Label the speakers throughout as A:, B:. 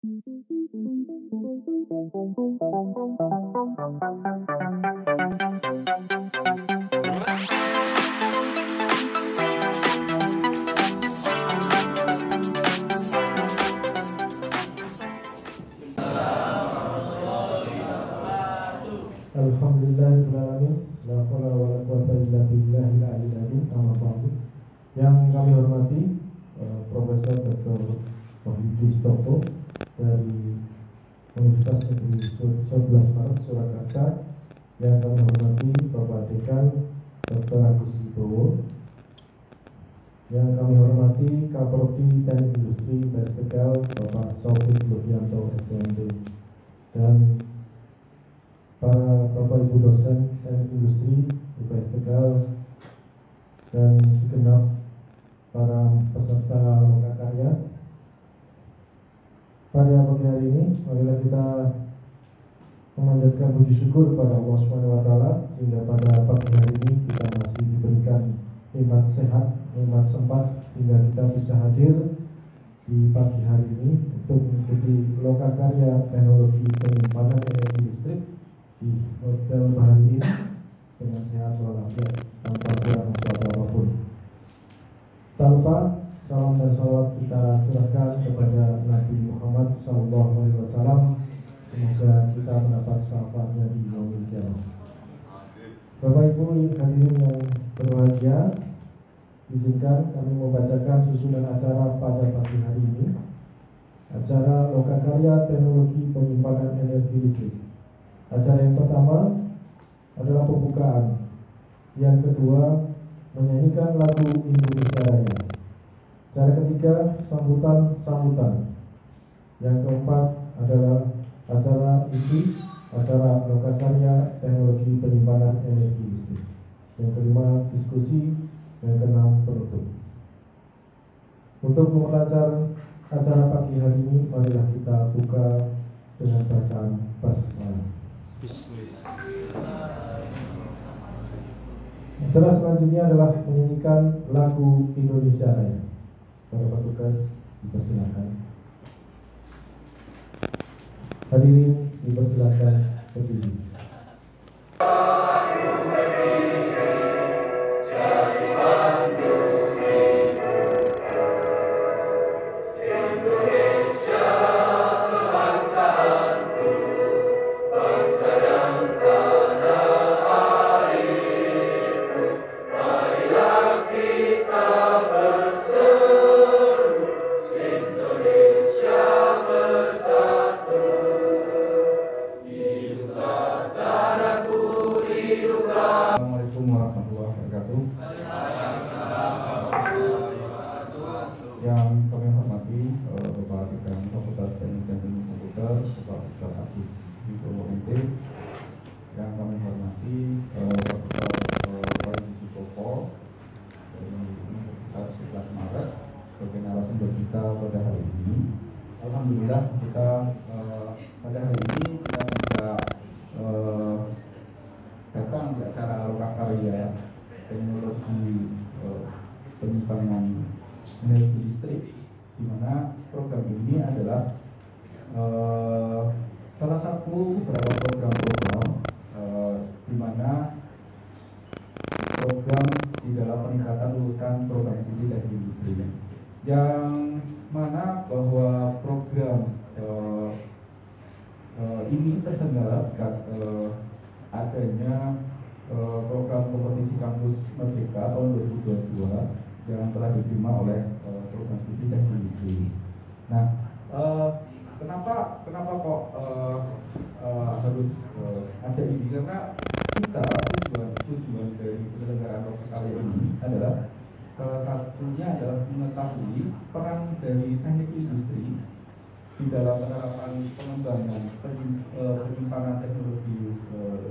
A: Alhamdulillahirrahmanirrahim. La haula wa la quwwata illa billahil aliyyil azim. Amma ba'du. Yang kami hormati Profesor Dr. Wahyudi Stopo dari Universitas Negeri 11 Maret Surakarta. Yang kami hormati Bapak Dekan Dr. Agus Wibowo. Yang kami hormati Kaprodi Teknik Industri Tes Tegal Bapak Sofik Lufianto STMT, dan para Bapak Ibu dosen Teknik Industri UPS Tegal, dan segenap para peserta lokakarya. Pada pagi hari ini, marilah kita memanjatkan puji syukur kepada Allah Subhanahu wa Ta'ala, sehingga pada pagi hari ini kita masih diberikan nikmat sehat, nikmat sempat, sehingga kita bisa hadir di pagi hari ini untuk mengikuti lokakarya teknologi penyimpanan energi listrik di Hotel Bahari ini dengan sehat walafiat tanpa kurang suatu apapun. Tanpa salam dan salawat kita curahkan kepada Nabi Muhammad SAW. Semoga kita mendapat syafaatnya di yaumil qiyamah. Bapak Ibu hadirin yang berbahagia, izinkan kami membacakan susunan acara pada pagi hari ini. Acara lokakarya teknologi penyimpanan energi listrik. Acara yang pertama adalah pembukaan. Yang kedua, menyanyikan lagu Indonesia Raya. Acara ketiga, sambutan. Yang keempat adalah acara inti, acara lokakarya teknologi penyimpanan energi listrik. Yang kelima, diskusi. Yang keenam, penutup. Untuk memperlancar acara pagi hari ini, marilah kita buka dengan bacaan basmalah. Acara selanjutnya adalah menyanyikan lagu Indonesia Raya. Para petugas dipersilakan. Hadirin dipersilakan berdiri. Assalamualaikum warahmatullahi wabarakatuh. Yang kami hormati Bapak Dekan Fakultas Teknik dan Ilmu Komputer, Bapak Dr. Agus Wibowo MT. Yang kami hormati Profesor Wahyudi Stopo dari Universitas 11 Maret sebagai narasumber kita pada hari ini. Alhamdulillah kita pada hari ini kita bisa datang di acara lokakarya teknologi penyimpanan energi listrik, di mana program ini adalah salah satu beberapa program-program di mana program di dalam peningkatan lulusan program studi teknik industri, yang mana bahwa program ini terselenggara adanya program kompetisi kampus Merdeka tahun 2022 yang telah diterima oleh program studi teknik industri. Nah, kenapa kok harus ada ini? Karena kita tujuan dari penyelenggaraan lokakarya ini adalah salah satunya adalah mengetahui peran dari teknik industri di dalam penerapan pengembangan penyimpanan teknologi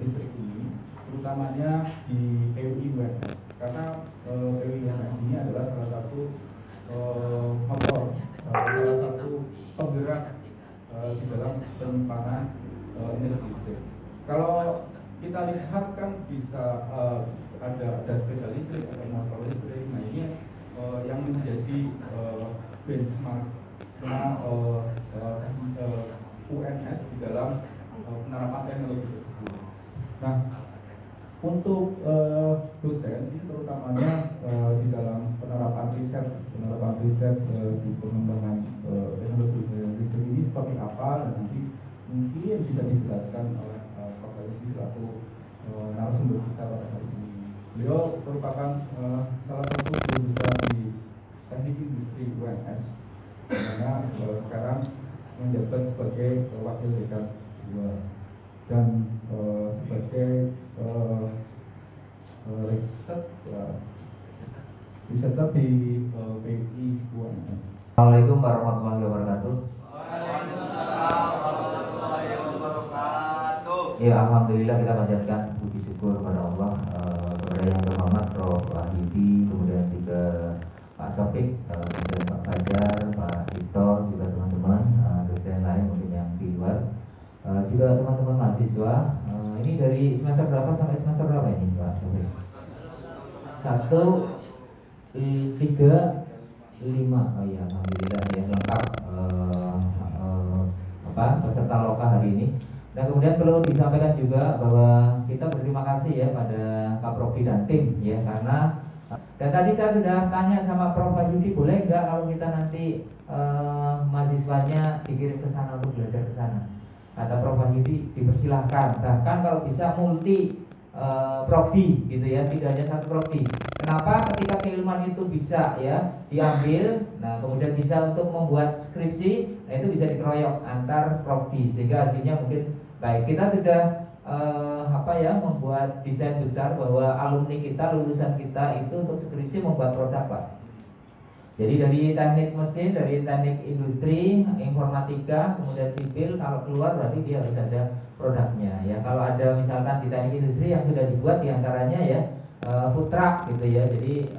A: listrik ini, terutamanya di PUI UNS. Karena PUI UNS ini adalah salah satu motor, salah satu penggerak di dalam penyimpanan energi listrik. Kalau kita lihat kan bisa ada sepeda listrik, ada motor listrik. Nah ini yang menjadi benchmark
B: dalam penerapan teknologi tersebut. Nah, untuk dosen ini terutamanya di dalam penerapan riset di pengembangan teknologi listrik ini seperti apa, dan nanti mungkin bisa dijelaskan oleh Prof. Yudi selaku narasumber kita pada hari ini. Beliau merupakan salah satu guru besar di Teknik Industri UNS, di mana sekarang menjabat sebagai wakil dekan 2 dan sebagai riseter di PI UNS.
C: Assalamualaikum warahmatullahi wabarakatuh.
D: Waalaikumsalam warahmatullahi wabarakatuh.
C: Ya, alhamdulillah kita panjatkan puji syukur kepada Allah, kepada yang terhormat Prof. Wahyudi, kemudian juga Pak Sofik, kemudian Pak Fajar, Pak Victor, juga teman-teman dosen lain mungkin yang di luar, juga teman-teman mahasiswa. Ini dari semester berapa sampai semester berapa ini Pak Sofik? 1, 3, 5. Oh iya, alhamdulillah ya, lengkap peserta loka hari ini. Dan kemudian perlu disampaikan juga bahwa kita berterima kasih ya pada Kaprodi dan tim ya, karena dan tadi saya sudah tanya sama Prof. Wahyudi, boleh nggak kalau kita nanti mahasiswanya dikirim ke sana untuk belajar ke sana. Kata Prof. Wahyudi dipersilahkan, bahkan kalau bisa multi prodi gitu ya, tidak hanya satu prodi. Kenapa? Ketika keilmuan itu bisa ya diambil, nah kemudian bisa untuk membuat skripsi, nah itu bisa dikeroyok antar prodi sehingga hasilnya mungkin baik. Kita sudah membuat desain besar bahwa alumni kita, lulusan kita itu untuk skripsi membuat produk Pak. Jadi dari teknik mesin, dari teknik industri, informatika, kemudian sipil, kalau keluar berarti dia harus ada produknya ya. Kalau ada misalkan di teknik industri yang sudah dibuat diantaranya ya food truck gitu ya. Jadi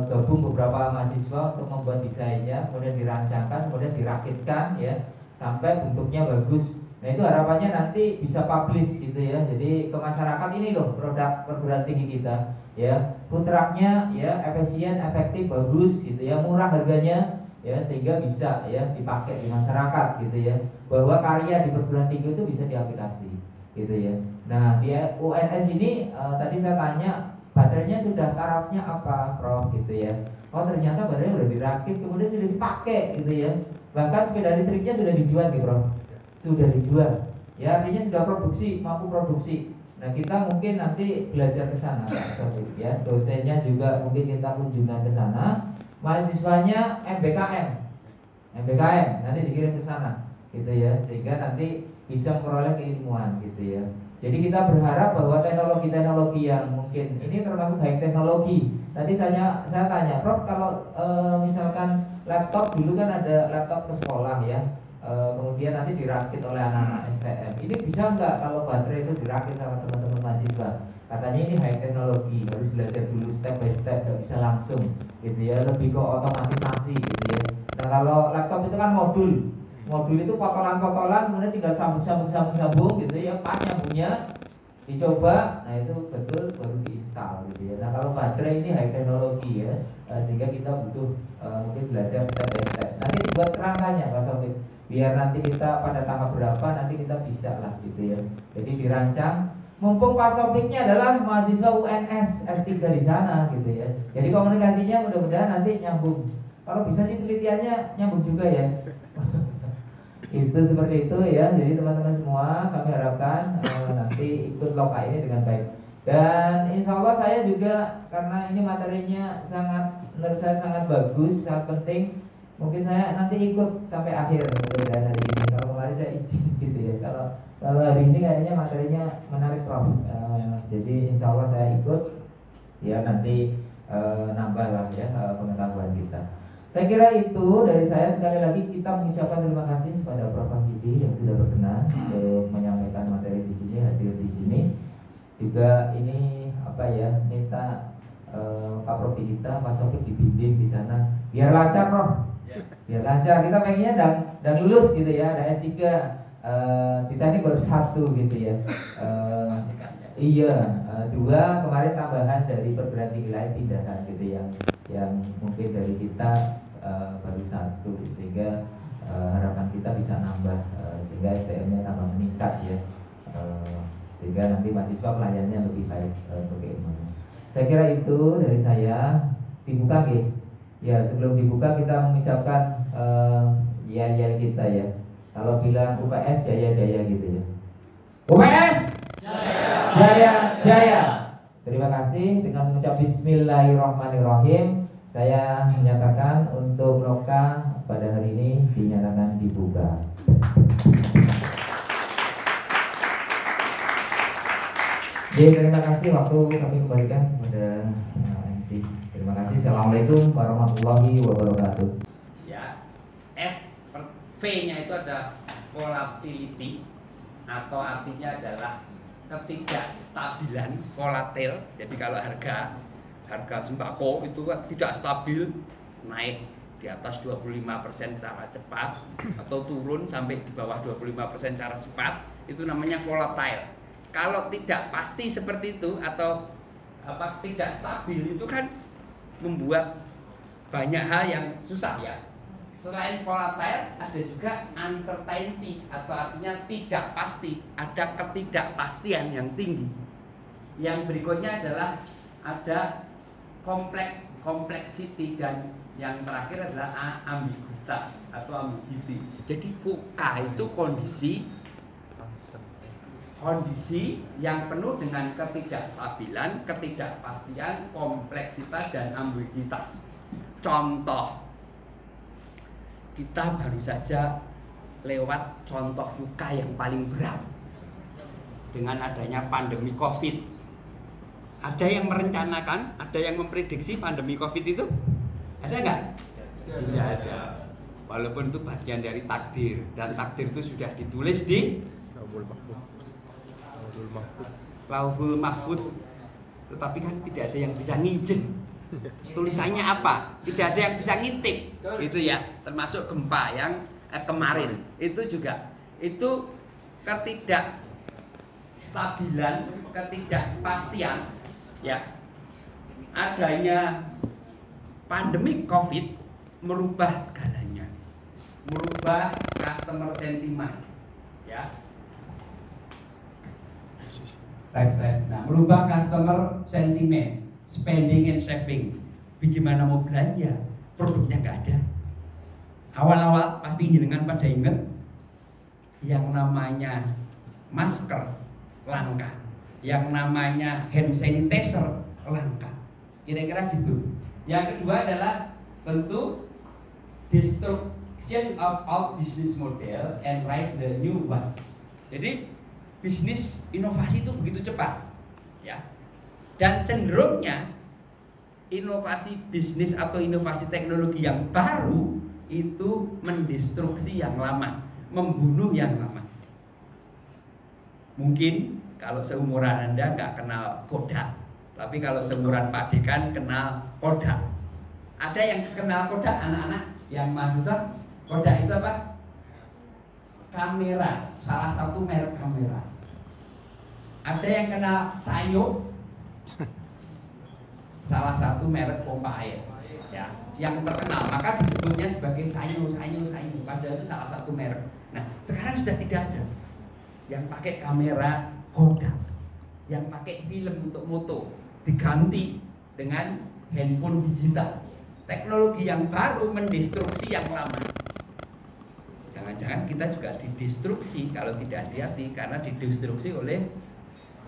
C: gabung beberapa mahasiswa untuk membuat desainnya, kemudian dirancangkan, kemudian dirakitkan ya sampai bentuknya bagus. Nah itu harapannya nanti bisa publish gitu ya. Jadi ke masyarakat ini loh produk perguruan tinggi kita ya. Food trucknya ya efisien, efektif, bagus gitu ya, murah harganya ya, sehingga bisa ya dipakai di masyarakat gitu ya. Bahwa karya di perguruan tinggi itu bisa diaplikasi gitu ya. Nah di UNS ini tadi saya tanya baterainya sudah tarafnya apa Prof gitu ya. Oh ternyata baterainya sudah dirakit kemudian sudah dipakai gitu ya. Bahkan sepeda listriknya sudah dijual gitu Prof. Sudah dijual ya, artinya sudah produksi, mampu produksi. Nah kita mungkin nanti belajar ke sana Pak Sofik ya, dosennya juga mungkin kita kunjungan ke sana, mahasiswanya MBKM nanti dikirim ke sana gitu ya, sehingga nanti bisa memperoleh keilmuan gitu ya. Jadi kita berharap bahwa teknologi-teknologi yang mungkin ini termasuk high teknologi. Tadi saya tanya Prof, kalau misalkan laptop dulu kan ada laptop ke sekolah ya, kemudian nanti dirakit oleh anak-anak STM. Ini bisa nggak kalau baterai itu dirakit sama teman-teman mahasiswa? Katanya ini high teknologi, harus belajar dulu step by step, nggak bisa langsung gitu ya, lebih ke otomatisasi gitu ya. Nah kalau laptop itu kan modul itu potolan-potolan, kemudian tinggal sambung gitu ya, pas nyambungnya dicoba, nah itu betul baru diinstal gitu ya. Nah kalau baterai ini high teknologi ya, sehingga kita butuh mungkin belajar step by step. Nanti dibuat kerangkanya Pak Sofik, biar nanti kita pada tahap berapa nanti kita bisa lah gitu ya. Jadi dirancang, mumpung Pak Sofiknya adalah mahasiswa UNS S3 di sana gitu ya. Jadi komunikasinya mudah-mudahan nanti nyambung. Kalau bisa sih penelitiannya nyambung juga ya. Itu seperti itu ya. Jadi teman-teman semua kami harapkan nanti ikut loka ini dengan baik. Dan insya Allah saya juga, karena ini materinya menurut saya sangat bagus, sangat penting, mungkin saya nanti ikut sampai akhir mudah-mudahan hari ini. Kalau kemarin saya izin gitu ya. Kalau hari ini kayaknya materinya menarik Prof. Jadi insya Allah saya ikut ya, nanti nambah lah ya pengetahuan kita. Saya kira itu dari saya. Sekali lagi kita mengucapkan terima kasih kepada Prof. Wahyudi yang sudah berkenan untuk menyampaikan materi di sini, hadir di sini. Juga ini minta Kaprodi kita Pak Sofik dibimbing di sana biar lancar Prof. Biar lancar. Kita pengennya dan lulus gitu ya, ada S3. Di teknik baru 1 gitu ya. Iya, 2 kemarin tambahan dari perguruan tinggi lain pindahan gitu yang mungkin dari kita baru 1 sehingga harapan kita bisa nambah sehingga SDM-nya tambah meningkat ya, sehingga nanti mahasiswa pelayanannya lebih baik untuk keilmuannya. Saya kira itu dari saya. Dibuka guys ya, sebelum dibuka kita mengucapkan ya kita ya, kalau bilang UPS jaya-jaya gitu ya, UPS jaya. Terima kasih. Dengan mengucap bismillahirrahmanirrahim, saya menyatakan untuk loka pada hari ini dinyatakan dibuka. Terima kasih, waktu kami kembalikan kepada MC. Terima kasih. Assalamualaikum warahmatullahi wabarakatuh.
E: Ya, V-nya itu ada volatility, atau artinya adalah ketidakstabilan, volatil. Jadi kalau harga sembako itu kan tidak stabil, naik di atas 25% secara cepat atau turun sampai di bawah 25% secara cepat, itu namanya volatile. Kalau tidak pasti seperti itu atau tidak stabil, itu kan membuat banyak hal yang susah ya. Selain volatile, ada juga uncertainty, atau artinya tidak pasti, ada ketidakpastian yang tinggi. Yang berikutnya adalah ada complexity, dan yang terakhir adalah ambiguitas atau ambiguity. Jadi VUCA itu kondisi yang penuh dengan ketidakstabilan, ketidakpastian, kompleksitas, dan ambiguitas. Contoh, kita baru saja lewat contoh VUCA yang paling berat dengan adanya pandemi COVID. Ada yang merencanakan, ada yang memprediksi pandemi COVID itu? Ada nggak? Tidak ada. Walaupun itu bagian dari takdir, dan takdir itu sudah ditulis di Lauhul Mahfud, tetapi kan tidak ada yang bisa nginjen tulisannya apa, tidak ada yang bisa ngintip itu ya. Termasuk gempa yang kemarin itu juga, itu ketidakstabilan, ketidakpastian ya. Adanya pandemi COVID merubah segalanya, merubah customer sentiment ya. Nah, merubah customer sentiment, spending and saving. Bagaimana mau belanja, produknya nggak ada. Awal-awal pasti jenengan pada ingat yang namanya masker langka, yang namanya hand sanitizer langka, kira-kira gitu. Yang kedua adalah tentu destruction of our business model and rise the new one. Jadi bisnis inovasi itu begitu cepat ya, dan cenderungnya inovasi bisnis atau inovasi teknologi yang baru itu mendestruksi yang lama, membunuh yang lama. Mungkin kalau seumuran Anda nggak kenal Kodak, tapi kalau seumuran Pak Dekan kenal Kodak. Ada yang kenal Kodak, anak-anak yang mahasiswa? Kodak itu apa? Kamera, salah satu merek kamera. Ada yang kenal Sanyo? Salah satu merek pompa air ya, yang terkenal, maka disebutnya sebagai Sanyo. Padahal itu salah satu merek. Nah, sekarang sudah tidak ada yang pakai kamera Kodak, yang pakai film untuk foto, diganti dengan handphone digital. Teknologi yang baru mendestruksi yang lama. Jangan-jangan kita juga didestruksi kalau tidak hati-hati, karena didestruksi oleh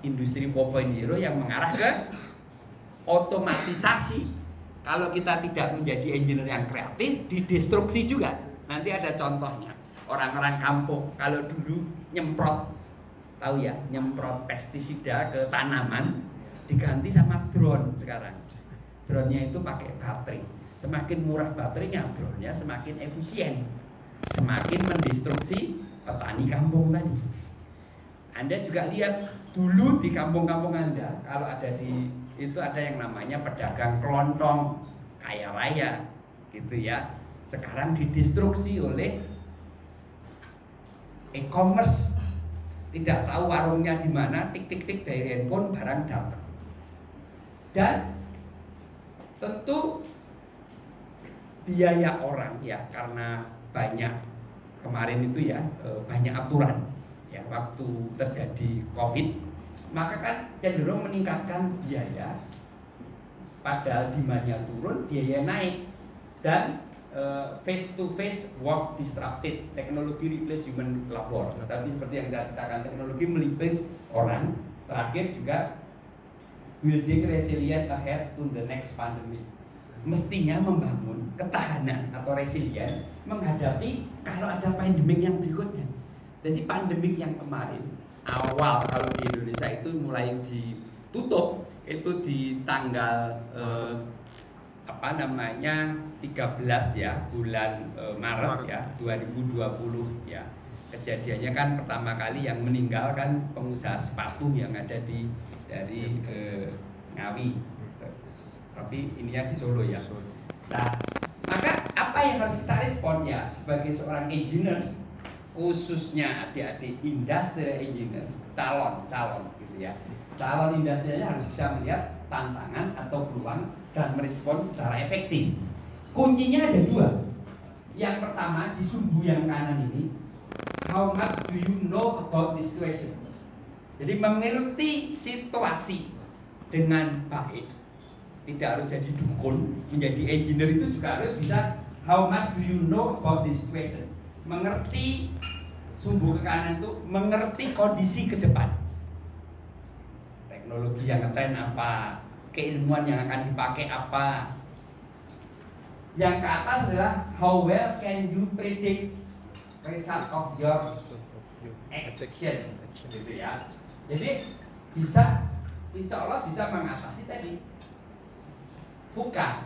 E: industri 4.0 yang mengarah ke otomatisasi. Kalau kita tidak menjadi engineer yang kreatif, didestruksi juga. Nanti ada contohnya. Orang-orang kampung kalau dulu nyemprot, tahu ya, nyemprot pestisida ke tanaman, diganti sama drone sekarang. Drone-nya itu pakai baterai. Semakin murah baterainya, drone-nya semakin efisien, semakin mendestruksi petani kampung tadi. Anda juga lihat dulu di kampung-kampung Anda, kalau ada di itu ada yang namanya pedagang kelontong kaya raya gitu ya. Sekarang didestruksi oleh e-commerce. Tidak tahu warungnya di mana, tik-tik-tik dari handphone barang datang. Dan tentu biaya orang ya, karena banyak kemarin itu ya banyak aturan ya waktu terjadi COVID, maka kan cenderung meningkatkan biaya, padahal demandnya turun, biaya naik, dan face to face work disrupted, teknologi replace human labor. Tadi seperti yang kita katakan, teknologi mereplace orang. Terakhir juga building resilient ahead to the next pandemic. Mestinya membangun ketahanan atau resilient menghadapi kalau ada pandemik yang berikutnya. Jadi pandemik yang kemarin awal kalau di Indonesia itu mulai ditutup itu di tanggal 13 ya bulan Maret ya 2020 ya. Kejadiannya kan pertama kali yang meninggal kan pengusaha sepatu yang ada dari Ngawi, tapi ininya di Solo ya. Nah, maka apa yang harus kita respon ya sebagai seorang engineers, khususnya adik-adik industrial engineers, calon gitu ya. Calon industrialnya harus bisa melihat tantangan atau peluang dan merespon secara efektif. Kuncinya ada dua. Yang pertama di sumbu yang kanan ini, how much do you know about this situation? Jadi mengerti situasi dengan baik. Tidak harus jadi dukun, menjadi engineer itu juga harus bisa how much do you know about this situation? Mengerti sumbu ke kanan itu, mengerti kondisi ke depan. Teknologi yang ngetren apa, keilmuan yang akan dipakai apa. Yang ke atas adalah how well can you predict result of your action, gitu ya. Jadi bisa, insya Allah bisa mengatasi tadi VUCA,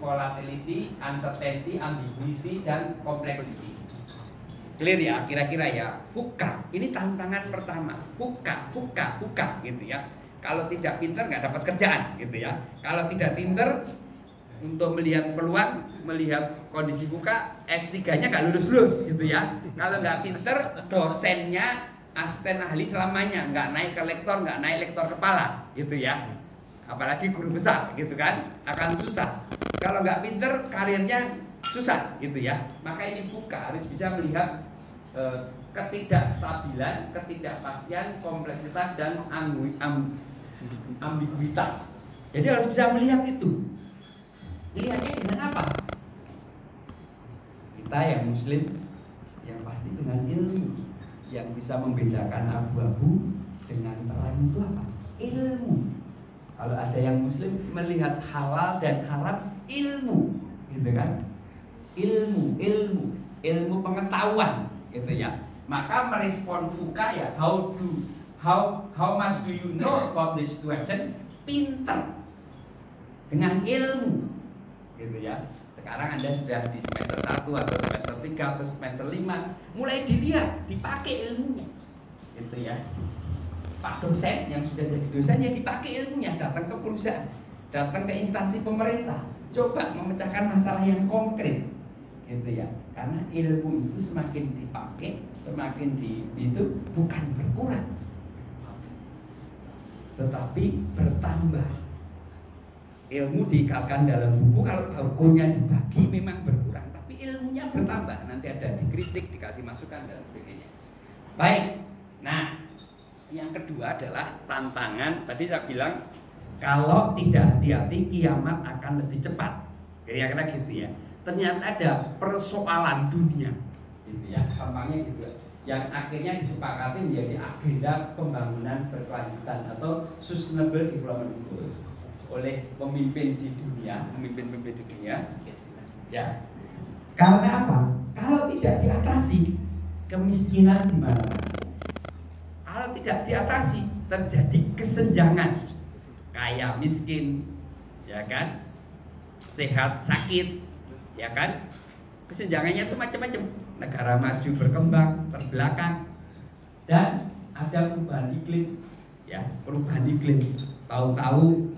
E: volatility, uncertainty, ambiguity, dan complexity. Clear ya, kira-kira ya. VUCA, ini tantangan pertama. VUCA, gitu ya. Kalau tidak pinter nggak dapat kerjaan, gitu ya. Kalau tidak pinter untuk melihat peluang, melihat kondisi VUCA, S3-nya nggak lulus-lulus, gitu ya. Kalau nggak pinter, dosennya asisten ahli selamanya, nggak naik ke lektor, nggak naik lektor kepala, gitu ya. Apalagi guru besar, gitu kan, akan susah. Kalau nggak pinter, karirnya susah, gitu ya. Maka ini VUCA harus bisa melihat ketidakstabilan, ketidakpastian, kompleksitas, dan ambiguitas. Jadi harus bisa melihat itu. Lihatnya dengan apa? Kita yang Muslim, yang pasti dengan ilmu. Yang bisa membedakan abu-abu dengan terang itu apa? Ilmu. Kalau ada yang Muslim melihat halal dan haram, ilmu, gitu kan? Ilmu pengetahuan, gitu ya. Maka merespon VUCA ya, how much do you know about this situation? Pinter dengan ilmu, gitu ya. Sekarang Anda sudah di semester 1 atau semester 3 atau semester 5, mulai dilihat, dipakai ilmunya, gitu ya. Pak dosen yang sudah jadi dosen ya dipakai ilmunya, datang ke perusahaan, datang ke instansi pemerintah, coba memecahkan masalah yang konkret, gitu ya. Karena ilmu itu semakin dipakai, semakin itu bukan berkurang, tetapi bertambah. Ilmu diikat dalam buku, kalau bukunya dibagi memang berkurang, tapi ilmunya bertambah. Nanti ada dikritik, dikasih masukan dan sebagainya. Baik, nah yang kedua adalah tantangan. Tadi saya bilang kalau tidak hati-hati kiamat akan lebih cepat, kira-kira gitu ya. Ternyata ada persoalan dunia, gitu ya. Gampangnya gitu, yang akhirnya disepakati menjadi agenda pembangunan berkelanjutan atau Sustainable Development Goals oleh pemimpin di dunia, ya. Karena apa? Kalau tidak diatasi, kemiskinan di mana-mana. Kalau tidak diatasi, terjadi kesenjangan, kaya miskin, ya kan, sehat sakit, ya kan. Kesenjangannya itu macam-macam. Negara maju berkembang, terbelakang, dan ada perubahan iklim, ya, perubahan iklim. Tahu-tahu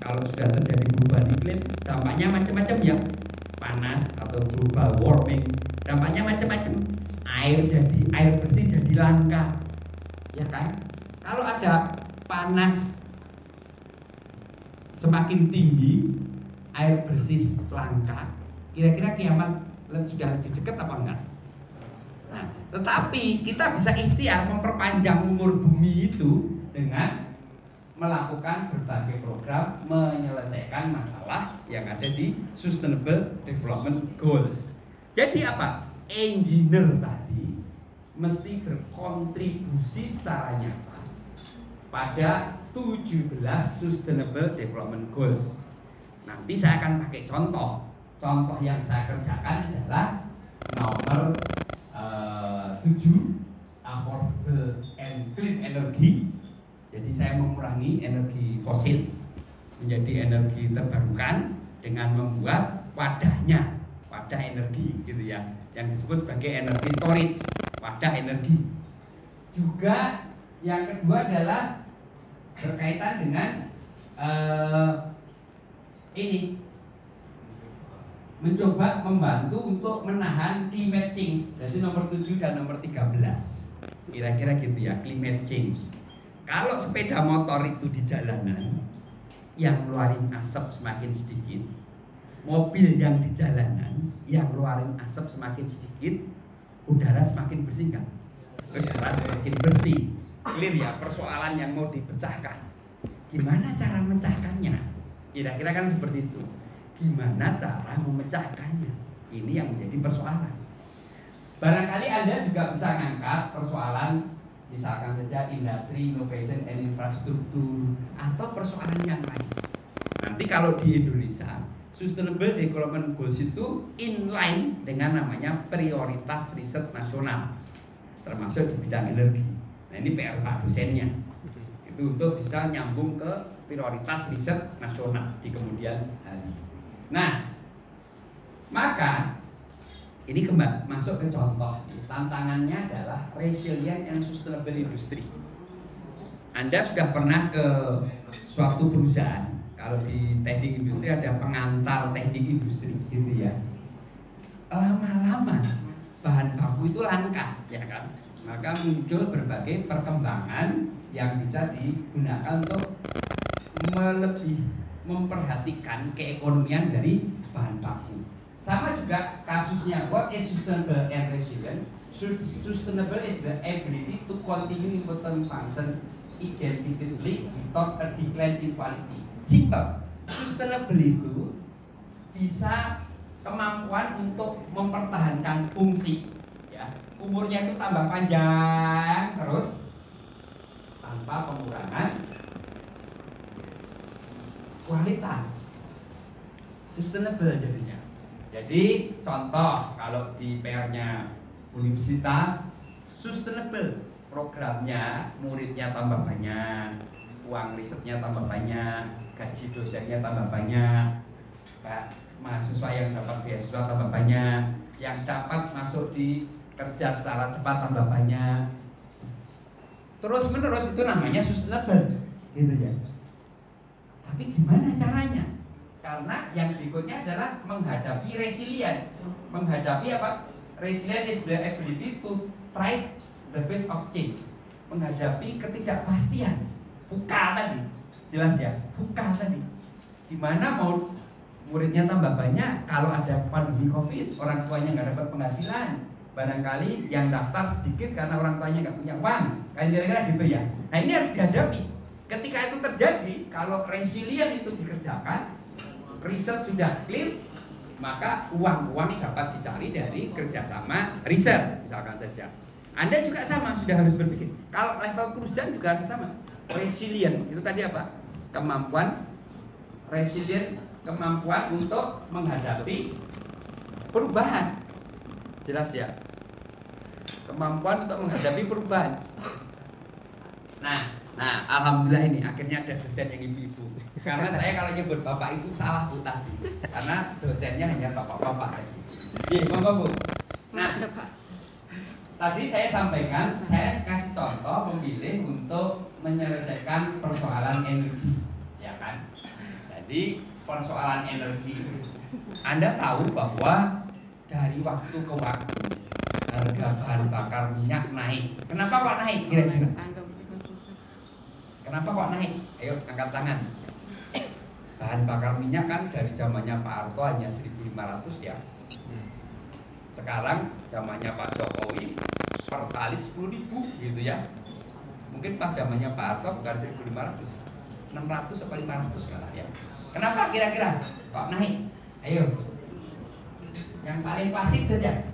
E: kalau sudah terjadi perubahan iklim, dampaknya macam-macam ya. Panas atau global warming, dampaknya macam-macam. Air bersih jadi langka, ya kan? Kalau ada panas semakin tinggi, air bersih langka, kira-kira kiamat sudah lebih dekat apa enggak? Nah, tetapi kita bisa ikhtiar memperpanjang umur bumi itu dengan melakukan berbagai program menyelesaikan masalah yang ada di Sustainable Development Goals. Jadi apa? Engineer tadi mesti berkontribusi secara nyata pada 17 Sustainable Development Goals. Nanti saya akan pakai contoh. Contoh yang saya kerjakan adalah nomor 7, affordable and clean energy. Jadi saya mengurangi energi fosil menjadi energi terbarukan dengan membuat wadahnya, wadah energi gitu ya, yang disebut sebagai energi storage, wadah energi. Juga yang kedua adalah berkaitan dengan ini, mencoba membantu untuk menahan climate change. Jadi nomor 7 dan nomor 13 kira-kira gitu ya, climate change. Kalau sepeda motor itu di jalanan yang ngeluarin asap semakin sedikit, mobil yang di jalanan yang ngeluarin asap semakin sedikit, udara semakin bersih kan? Udara semakin bersih. Clear ya persoalan yang mau dipecahkan. Gimana cara memecahkannya? Kira-kira kan seperti itu. Gimana cara memecahkannya? Ini yang menjadi persoalan. Barangkali Anda juga bisa ngangkat persoalan, misalkan saja industri, innovation, and infrastruktur, atau persoalan yang lain. Nanti kalau di Indonesia, Sustainable Development Goals itu inline dengan namanya prioritas riset nasional, termasuk di bidang energi. Nah ini PR Pak dosennya, itu untuk bisa nyambung ke prioritas riset nasional di kemudian hari. Nah, maka ini kembali masuk ke contoh. Tantangannya adalah resilient and sustainable industry. Anda sudah pernah ke suatu perusahaan, kalau di teknik industri ada pengantar teknik industri gitu ya. Lama-lama bahan baku itu langka, ya kan? Maka muncul berbagai perkembangan yang bisa digunakan untuk lebih memperhatikan keekonomian dari bahan baku. Sama juga kasusnya, what is sustainable and resilient? Sustainable is the ability to continue important function indefinitely without a decline in quality. Simple. Sustainable itu bisa kemampuan untuk mempertahankan fungsi, ya. Umurnya itu tambah panjang terus tanpa pengurangan kualitas. Sustainable jadinya. Jadi contoh kalau di PR-nya universitas, sustainable programnya, muridnya tambah banyak, uang risetnya tambah banyak, gaji dosennya tambah banyak, mahasiswa yang dapat beasiswa tambah banyak, yang dapat masuk di kerja secara cepat tambah banyak. Terus menerus itu namanya sustainable, gitu ya. Tapi gimana caranya? Karena yang berikutnya adalah menghadapi resilient. Menghadapi apa? Resilient is the ability to thrive the face of change. Menghadapi ketidakpastian. VUCA tadi, jelas ya? VUCA tadi. Gimana mau muridnya tambah banyak kalau ada pandemi COVID, orang tuanya nggak dapat penghasilan. Barangkali yang daftar sedikit karena orang tuanya nggak punya uang. Kan kira-kira gitu ya. Nah ini harus dihadapi. Ketika itu terjadi, kalau resilient itu dikerjakan, riset sudah clear, maka uang-uang dapat dicari dari kerjasama riset, misalkan saja. Anda juga sama, sudah harus berpikir. Kalau level perusahaan juga harus sama. Resilient itu tadi apa? Kemampuan resilient, kemampuan untuk menghadapi perubahan. Jelas ya? Kemampuan untuk menghadapi perubahan. Nah, alhamdulillah ini akhirnya ada dosen yang ibu-ibu. Karena saya kalau nyebut bapak ibu salah Bu tadi. Karena dosennya hanya bapak-bapak tadi. Iya, Bu. Nah, tadi saya sampaikan, saya kasih contoh pemilih untuk menyelesaikan persoalan energi, ya kan? Jadi persoalan energi, Anda tahu bahwa dari waktu ke waktu harga bahan bakar minyak naik. Kenapa kok naik kira-kira? Kenapa kok naik? Ayo angkat tangan. Bahan bakar minyak kan dari zamannya Pak Harto hanya 1.500 ya. Sekarang zamannya Pak Jokowi pertalite 10.000 gitu ya. Mungkin pas zamannya Pak Harto bukan 1.500, 600 atau 500 malah ya. Kenapa kira-kira kok naik? Ayo, yang paling klasik saja.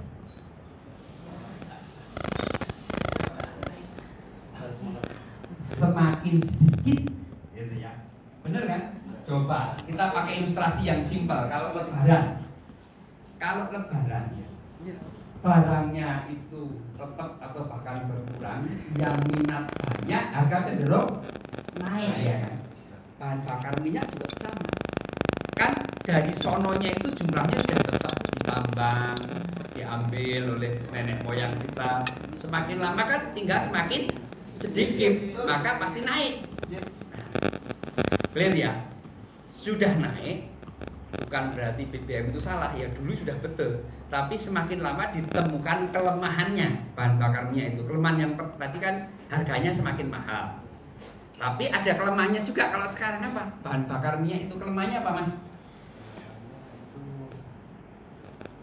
E: Semakin sedikit, gitu ya. Bener kan? Coba kita pakai ilustrasi yang simpel. Kalau lebaran ya, barangnya itu tetap atau bahkan berkurang, yang minat banyak, harga cenderung naik ya kan. Bahan bakar minyak juga sama. Kan dari sononya itu jumlahnya sudah tetap ditambang, diambil oleh nenek moyang kita. Semakin lama kan tinggal semakin sedikit, maka pasti naik. Clear ya? Sudah naik, bukan berarti BBM itu salah ya, dulu sudah betul. Tapi semakin lama ditemukan kelemahannya bahan bakar minyak itu. Kelemahan yang tadi kan harganya semakin mahal. Tapi ada kelemahannya juga. Kalau sekarang apa? Bahan bakar minyak itu kelemahannya apa, Mas?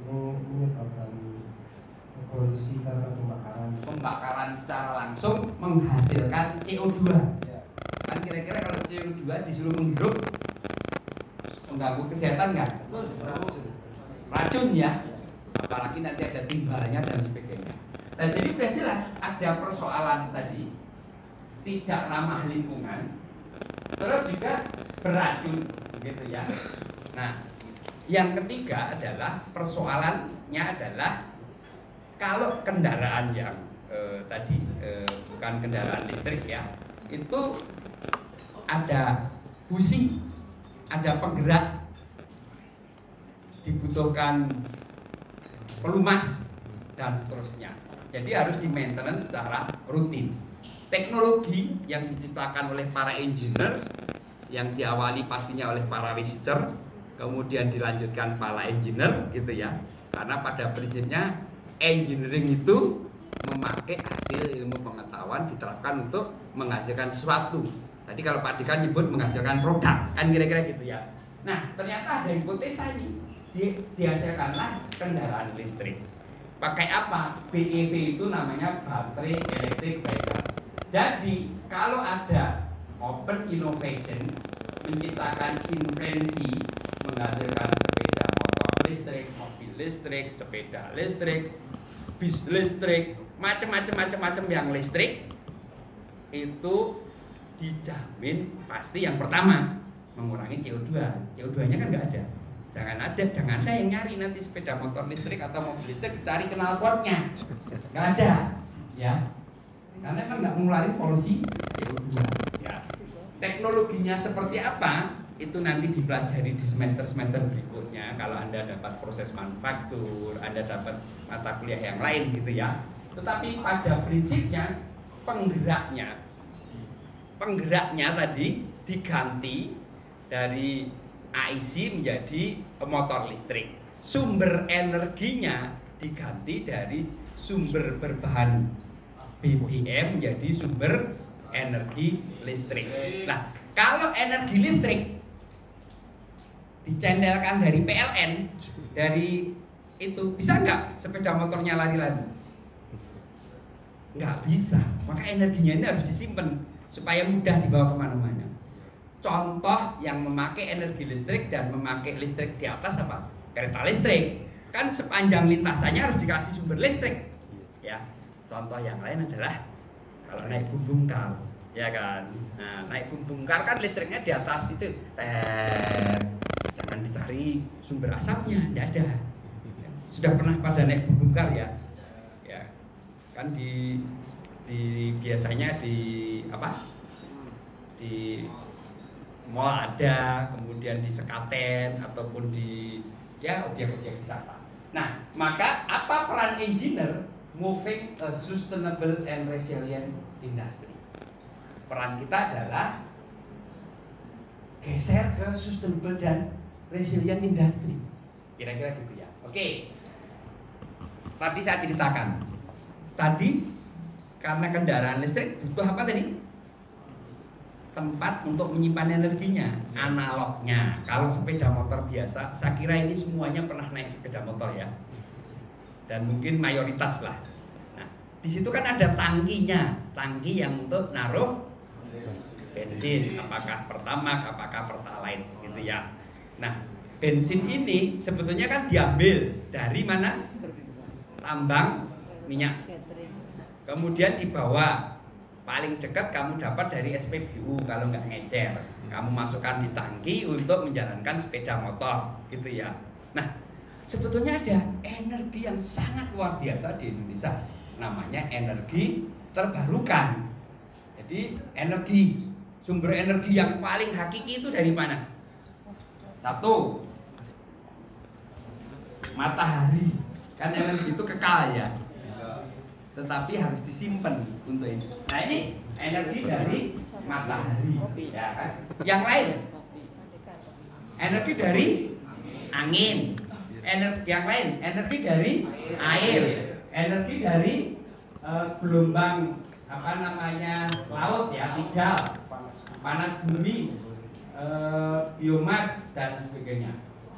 A: Menyebabkan polusi karena pembakaran.
E: Pembakaran secara langsung menghasilkan CO2. Kan kira-kira kalau CO2 disuruh menghirup mengganggu kesehatan nggak? Racun ya. Apalagi nanti ada timbalnya dan sebagainya. Nah, jadi sudah jelas ada persoalan tadi tidak ramah lingkungan, terus juga beracun, gitu ya. Nah, yang ketiga adalah persoalannya adalah kalau kendaraan yang tadi bukan kendaraan listrik ya, itu ada busi, ada penggerak, dibutuhkan pelumas dan seterusnya. Jadi harus di maintenance secara rutin. Teknologi yang diciptakan oleh para engineers, yang diawali pastinya oleh para researcher, kemudian dilanjutkan para engineer gitu ya. Karena pada prinsipnya engineering itu memakai hasil ilmu pengetahuan diterapkan untuk menghasilkan sesuatu. Tadi kalau Pak Dikan nyebut menghasilkan produk, kan kira-kira gitu ya. Nah, ternyata ada hipotesa ini, dihasilkanlah kendaraan listrik. Pakai apa? BEV itu namanya baterai elektrik vehicle. Jadi kalau ada open innovation menciptakan invensi menghasilkan sepeda motor listrik, mobil listrik, sepeda listrik, bis listrik, macam-macam yang listrik, itu dijamin pasti yang pertama mengurangi CO2. CO2-nya kan nggak ada. Jangan ada yang nyari nanti sepeda motor listrik atau mobil listrik cari knalpotnya, nggak ada, ya. Karena kan nggak mengeluarkan polusi CO2. Ya. Teknologinya seperti apa? Itu nanti dipelajari di semester-semester berikutnya. Kalau Anda dapat proses manufaktur, Anda dapat mata kuliah yang lain gitu ya. Tetapi pada prinsipnya penggeraknya tadi diganti dari IC menjadi motor listrik. Sumber energinya diganti dari sumber berbahan BBM menjadi sumber energi listrik. Nah, kalau energi listrik dicendelkan dari PLN, dari itu bisa nggak sepeda motornya lari-lari? Nggak bisa. Maka energinya ini harus disimpan supaya mudah dibawa kemana-mana. Contoh yang memakai energi listrik dan memakai listrik di atas apa? Kereta listrik. Kan sepanjang lintasannya harus dikasih sumber listrik. Ya. Contoh yang lain adalah kalau naik bungkar, ya kan. Nah, naik bungkar kan listriknya di atas itu. Jangan dicari sumber asapnya, tidak ada. Sudah pernah pada naik bungkar ya? Ya. Kan di biasanya di apa? Di mall ada, kemudian di Sekaten ataupun di ya objek-objek wisata. Nah, maka apa peran engineer moving a sustainable and resilient industry? Peran kita adalah geser ke sustainable dan resilient industry. Kira-kira gitu ya. Oke. Tadi saya ceritakan. Tadi karena kendaraan listrik butuh apa tadi? Tempat untuk menyimpan energinya, analognya. Kalau sepeda motor biasa, saya kira ini semuanya pernah naik sepeda motor ya. dan mungkin mayoritas lah. Nah, di situ kan ada tangkinya, tangki yang untuk naruh bensin, apakah Pertamax, apakah Pertalite gitu ya. Nah, bensin ini sebetulnya kan diambil dari mana? Tambang minyak. Kemudian dibawa, paling dekat kamu dapat dari SPBU kalau nggak ngecer. Kamu masukkan di tangki untuk menjalankan sepeda motor gitu ya. Nah, sebetulnya ada energi yang sangat luar biasa di Indonesia, namanya energi terbarukan. Jadi energi, sumber energi yang paling hakiki itu dari mana? Satu, matahari. Kan energi itu kekal ya, tetapi harus disimpan untuk ini. Nah, ini energi dari matahari ya kan. Yang lain, energi dari angin. Yang lain, energi dari air, energi dari gelombang apa namanya laut ya, tidal, panas bumi, biomas dan sebagainya.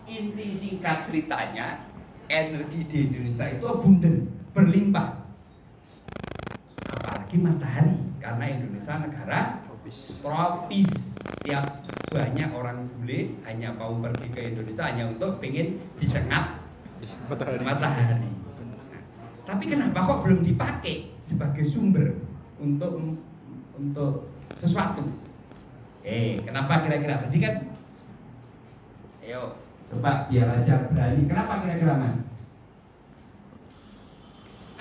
E: Inti singkat ceritanya, energi di Indonesia itu abundant, berlimpah. Apalagi matahari, karena Indonesia negara tropis. Tiap banyak orang bule hanya mau pergi ke Indonesia hanya untuk pengen disengat matahari. Nah, tapi kenapa kok belum dipakai sebagai sumber untuk sesuatu? Kenapa kira-kira? Tadi kan, ayo coba biar aja berani. Kenapa kira-kira Mas?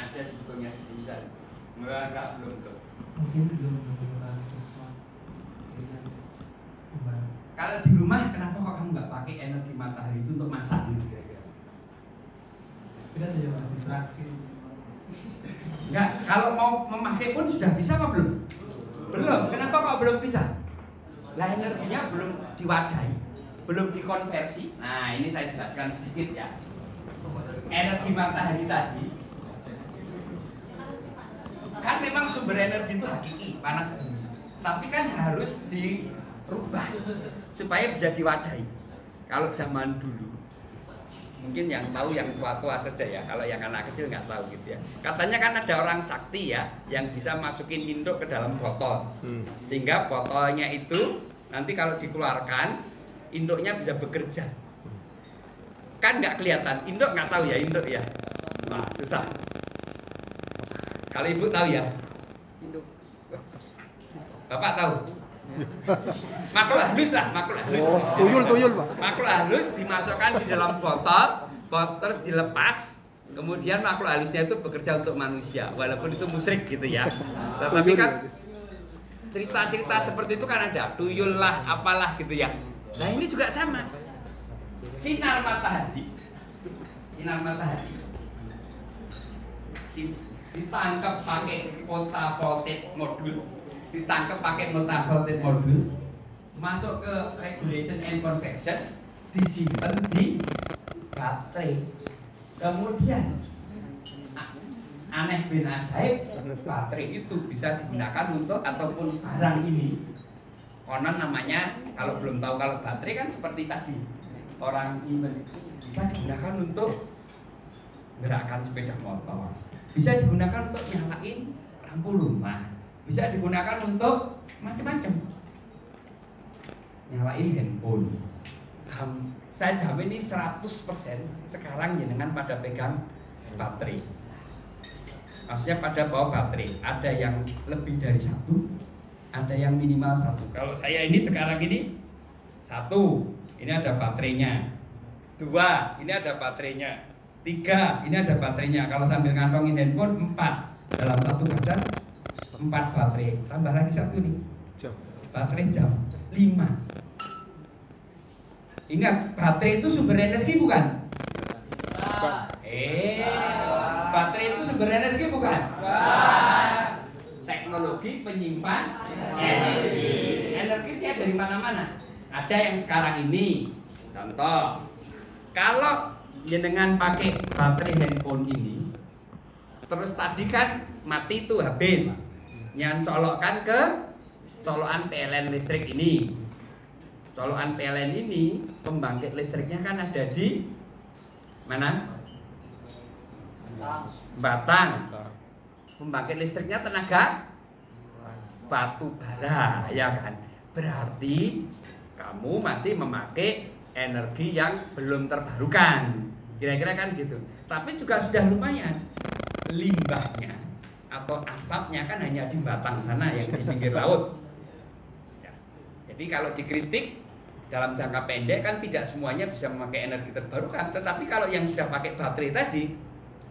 E: Ada sebetulnya bisa. Enggak belum tuh.
C: Mungkin belum menggunakan
E: Kalau di rumah, kenapa kok kamu nggak pakai energi matahari itu untuk masak gitu kira-kira?
C: Kita saja lebih praktis.
E: Enggak, kalau mau memakai pun sudah bisa apa belum? Belum. Kenapa kok belum bisa? Lah energinya belum diwadahi, belum dikonversi. Nah, ini saya jelaskan sedikit ya. Energi matahari tadi kan memang sumber energi itu hakiki, panas bumi. Tapi kan harus dirubah supaya bisa diwadahi. Kalau zaman dulu, mungkin yang tahu yang tua-tua saja ya. Kalau yang anak kecil nggak tahu gitu ya. Katanya kan ada orang sakti ya yang bisa masukin induk ke dalam botol, sehingga botolnya itu nanti kalau dikeluarkan induknya bisa bekerja. Kan nggak kelihatan, induk nggak tahu ya induk ya. Nah, susah. Kalau ibu tahu ya, bapak tahu. Makul halus lah, makul halus.
F: Tuyul Pak.
E: Makul halus dimasukkan di dalam botol, terus dilepas. Kemudian makul halusnya itu bekerja untuk manusia, walaupun itu musyrik gitu ya. Tetapi kan cerita-cerita seperti itu kan ada, tuyul lah, apalah gitu ya. Nah ini juga sama. Sinar matahari, ditangkap pakai voltage modul, masuk ke regulation and convection, disimpan di baterai. Kemudian aneh bin ajaib, baterai itu bisa digunakan untuk ataupun barang ini. Konon namanya, kalau belum tahu kalau baterai kan seperti tadi, orang ini bisa digunakan untuk gerakan sepeda motor, bisa digunakan untuk nyalain lampu rumah, bisa digunakan untuk macam-macam, nyalain handphone. Saya jamin ini 100% sekarang jenengan pada pegang baterai. Maksudnya pada bawa baterai, ada yang lebih dari satu, ada yang minimal satu. Kalau saya ini sekarang ini satu, ini ada baterainya. Dua, ini ada baterainya. Tiga, ini ada baterainya. Kalau sambil ngantongin handphone, 4. Dalam satu badan 4 baterai. Tambah lagi satu nih, baterai jam 5. Ingat, baterai itu sumber energi bukan? Baterai itu sumber energi bukan? Teknologi penyimpan energi. Energinya dari mana-mana. Ada yang sekarang ini, contoh, kalau jenengan pakai baterai handphone ini, terus tadi kan mati tuh habis, nyancolokkan ke colokan PLN listrik ini. Colokan PLN ini, pembangkit listriknya kan ada di mana? batang. Pembangkit listriknya tenaga batu bara, ya kan? Berarti kamu masih memakai energi yang belum terbarukan, kira-kira kan gitu. Tapi juga sudah lumayan, limbahnya atau asapnya kan hanya di batang sana yang di pinggir laut. Ya. Jadi kalau dikritik dalam jangka pendek kan tidak semuanya bisa memakai energi terbarukan. Tetapi kalau yang sudah pakai baterai tadi,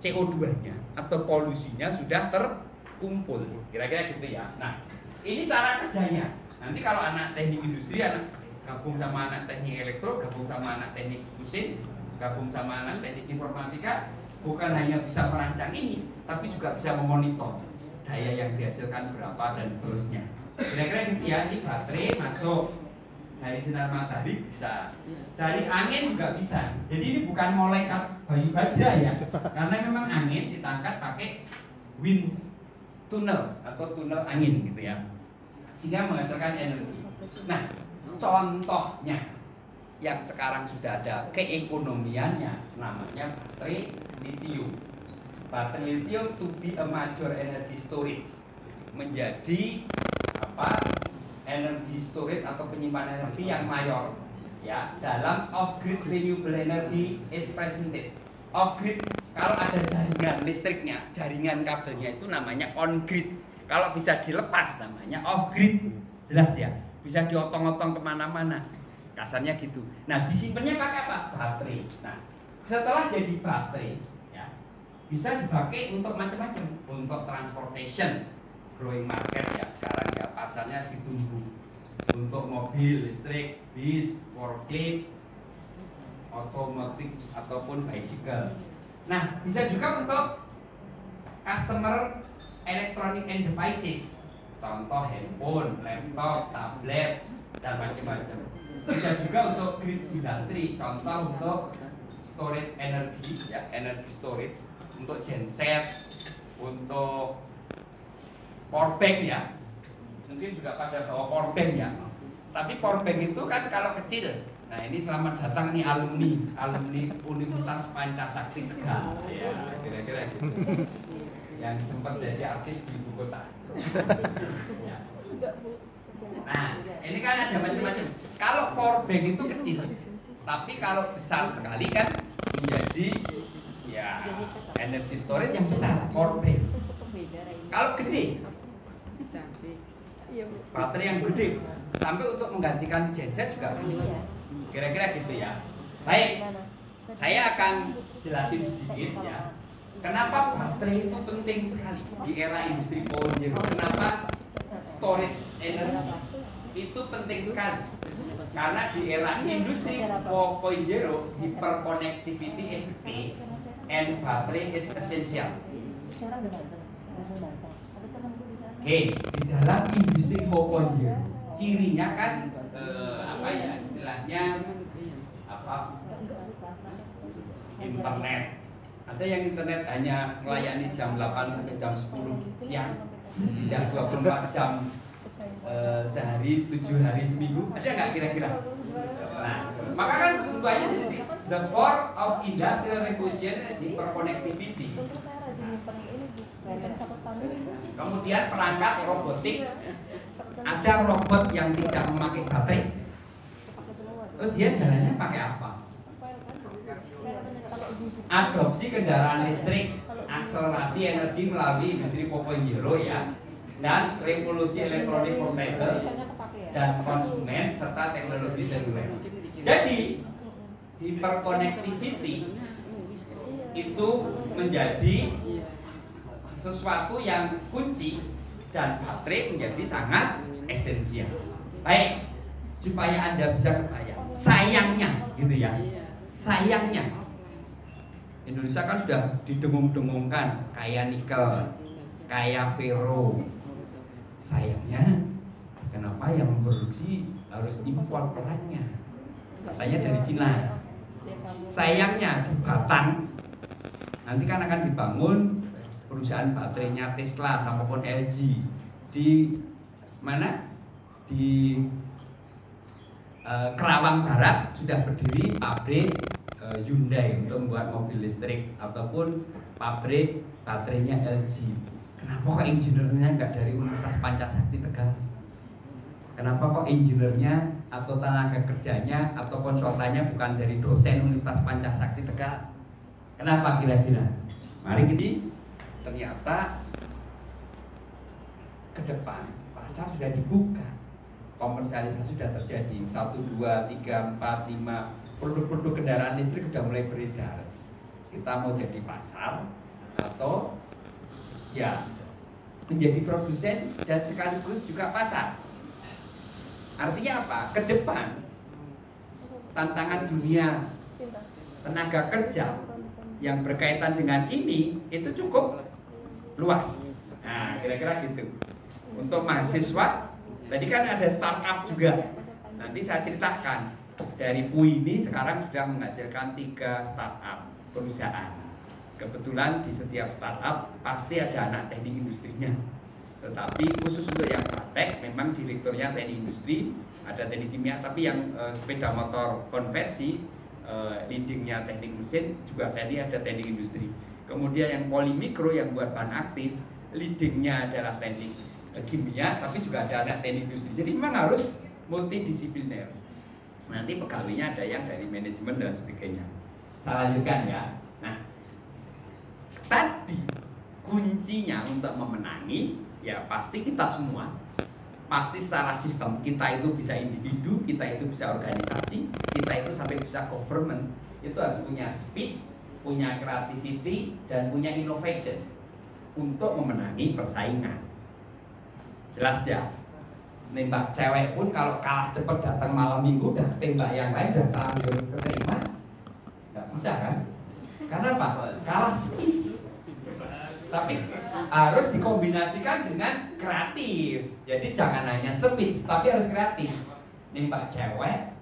E: CO2-nya atau polusinya sudah terkumpul, kira-kira gitu ya. Nah, ini cara kerjanya. Nanti kalau anak teknik industri, anak gabung sama anak teknik elektro, gabung sama anak teknik mesin, gabung sama anak teknik informatika, bukan hanya bisa merancang ini, tapi juga bisa memonitor daya yang dihasilkan berapa dan seterusnya. Kira-kira gitu ya. Ini baterai masuk dari sinar matahari bisa, dari angin juga bisa. Jadi ini bukan malaikat bayi baja ya, karena memang angin ditangkap pakai wind tunnel atau tunnel angin gitu ya, sehingga menghasilkan energi. Nah, contohnya yang sekarang sudah ada keekonomiannya namanya baterai lithium. Baterai lithium to be a major energy storage, menjadi apa? Energi storage atau penyimpanan energi yang mayor ya dalam off-grid renewable energy is presented. Off-grid kalau ada jaringan listriknya, jaringan kabelnya itu namanya on-grid. Kalau bisa dilepas namanya off-grid. Jelas ya, bisa diotong-otong kemana-mana. Kasarnya gitu. Nah, disimpannya pakai apa? Baterai. Nah, setelah jadi baterai ya, bisa dipakai untuk macam-macam. Untuk transportation, growing market ya sekarang ya, pasarnya ditunggu. Untuk mobil listrik, bis, forklift, otomotif ataupun bicycle. Nah, bisa juga untuk customer electronic and devices, contoh handphone, laptop, tablet, dan macam-macam. Bisa juga untuk grid industry, contoh untuk storage energi, ya energy storage, untuk genset, untuk power bank ya. Mungkin juga pada bawa power bank ya. Tapi power bank itu kan kalau kecil. Nah, ini selamat datang nih alumni Universitas Pancasakti Tegal. Ya, kira-kira gitu. Yang sempat jadi artis di ibu kota. Ya. Nah, ini kan ada macam-macam. Kalau power bank itu kecil, tapi kalau besar sekali kan menjadi ya energy storage yang besar, power bank. Kalau gede, baterai yang gede sampai untuk menggantikan genset juga bisa. Kira-kira gitu ya. Baik, saya akan jelasin sedikit ya. Kenapa baterai itu penting sekali di era industri 4.0? Kenapa storage energi itu penting sekali? Karena di era industri 4.0, hyperconnectivity is key and battery is essential. Oke, di dalam industri 4.0 cirinya kan apa ya istilahnya apa? Internet. Ada yang internet hanya melayani jam 8 sampai jam 10 siang, tidak 24 jam sehari, 7 hari seminggu. Ada nggak kira-kira? Nah, maka kan kebutuhannya jadi the core of industrial revolution is hyperconnectivity. Kemudian perangkat robotik, ada robot yang tidak memakai baterai. Terus dia jalannya pakai apa? Adopsi kendaraan listrik, akselerasi energi melalui industri 4.0 ya, dan revolusi elektronik portable dan konsumen serta teknologi seluler. Jadi hyperconnectivity itu menjadi sesuatu yang kunci dan baterai menjadi sangat esensial. Baik, supaya Anda bisa kebayang. Sayangnya gitu ya. Sayangnya Indonesia kan sudah didengung-dengungkan kaya nikel, kaya ferro. Sayangnya kenapa yang memproduksi harus impor perannya? Katanya dari Cina. Sayangnya di Batang nanti kan akan dibangun perusahaan baterainya Tesla maupun LG. Di mana? Di Kerawang Barat sudah berdiri pabrik Hyundai untuk membuat mobil listrik ataupun pabrik baterainya LG. Kenapa kok insinyurnya nggak dari Universitas Pancasakti Tegal? Kenapa kok insinyurnya atau tenaga kerjanya atau konsultannya bukan dari dosen Universitas Pancasakti Tegal? Kenapa kira-kira? Mari kita ternyata ke depan pasar sudah dibuka, komersialisasi sudah terjadi. 1, 2, 3, 4, 5 produk-produk kendaraan listrik sudah mulai beredar. Kita mau jadi pasar atau ya menjadi produsen dan sekaligus juga pasar. Artinya apa? Ke depan tantangan dunia tenaga kerja yang berkaitan dengan ini itu cukup luas. Nah, kira-kira gitu. Untuk mahasiswa, tadi kan ada startup juga. Nanti saya ceritakan dari UI ini sekarang sudah menghasilkan 3 startup perusahaan. Kebetulan di setiap startup pasti ada anak teknik industrinya. Tetapi khusus untuk yang praktek memang direkturnya teknik industri, ada teknik kimia, tapi yang sepeda motor konversi leadingnya teknik mesin juga tadi ada teknik industri. Kemudian yang polimikro yang buat bahan aktif, leadingnya adalah teknik kimia, tapi juga ada anak teknik industri. Jadi memang harus multidisipliner. Nanti pegawainya ada yang dari manajemen dan sebagainya. Saya lanjutkan ya. Nah, tadi kuncinya untuk memenangi ya pasti kita semua, pasti secara sistem kita itu bisa individu, kita itu bisa organisasi, kita itu sampai bisa government. Itu harus punya speed, punya creativity, dan punya innovation untuk memenangi persaingan. Jelas ya? Nembak cewek pun kalau kalah cepet datang malam minggu udah tembak yang lain udah terlanjur keterima, nggak bisa kan? Karena apa? Kalah speed. Tapi harus dikombinasikan dengan kreatif. Jadi jangan hanya speech, tapi harus kreatif. Nembak cewek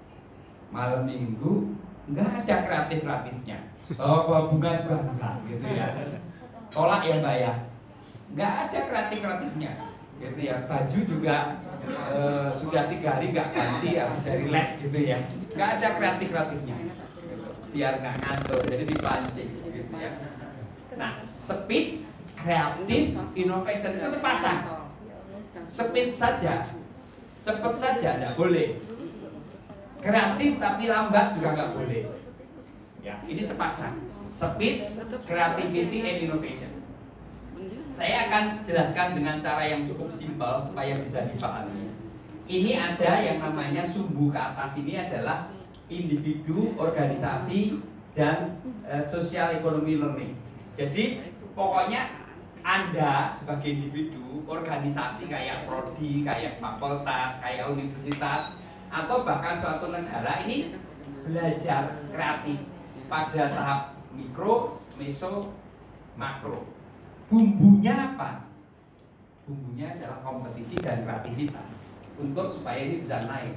E: malam minggu nggak ada kreatifnya. Oh, bawa bunga juga enggak, gitu ya. Tolak ya Mbak ya. Nggak ada kreatifnya, gitu ya. Baju juga sudah 3 hari nggak ganti, harus dari lab gitu ya. Nggak ada kreatifnya. Biar nggak ngantuk, jadi dipancing, gitu ya. Nah, speech, kreatif, innovation itu sepasang. Speed saja, cepat saja tidak boleh. Kreatif tapi lambat juga nggak boleh. Ya, ini sepasang. Speed, creativity, and innovation. Saya akan jelaskan dengan cara yang cukup simpel supaya bisa dipahami. Ini ada yang namanya sumbu ke atas ini adalah individu, organisasi, dan social economy learning. Jadi pokoknya Anda sebagai individu, organisasi kayak prodi, kayak fakultas, kayak universitas, atau bahkan suatu negara ini belajar kreatif pada tahap mikro, meso, makro. Bumbunya apa? Bumbunya adalah kompetisi dan kreativitas untuk supaya ini bisa naik.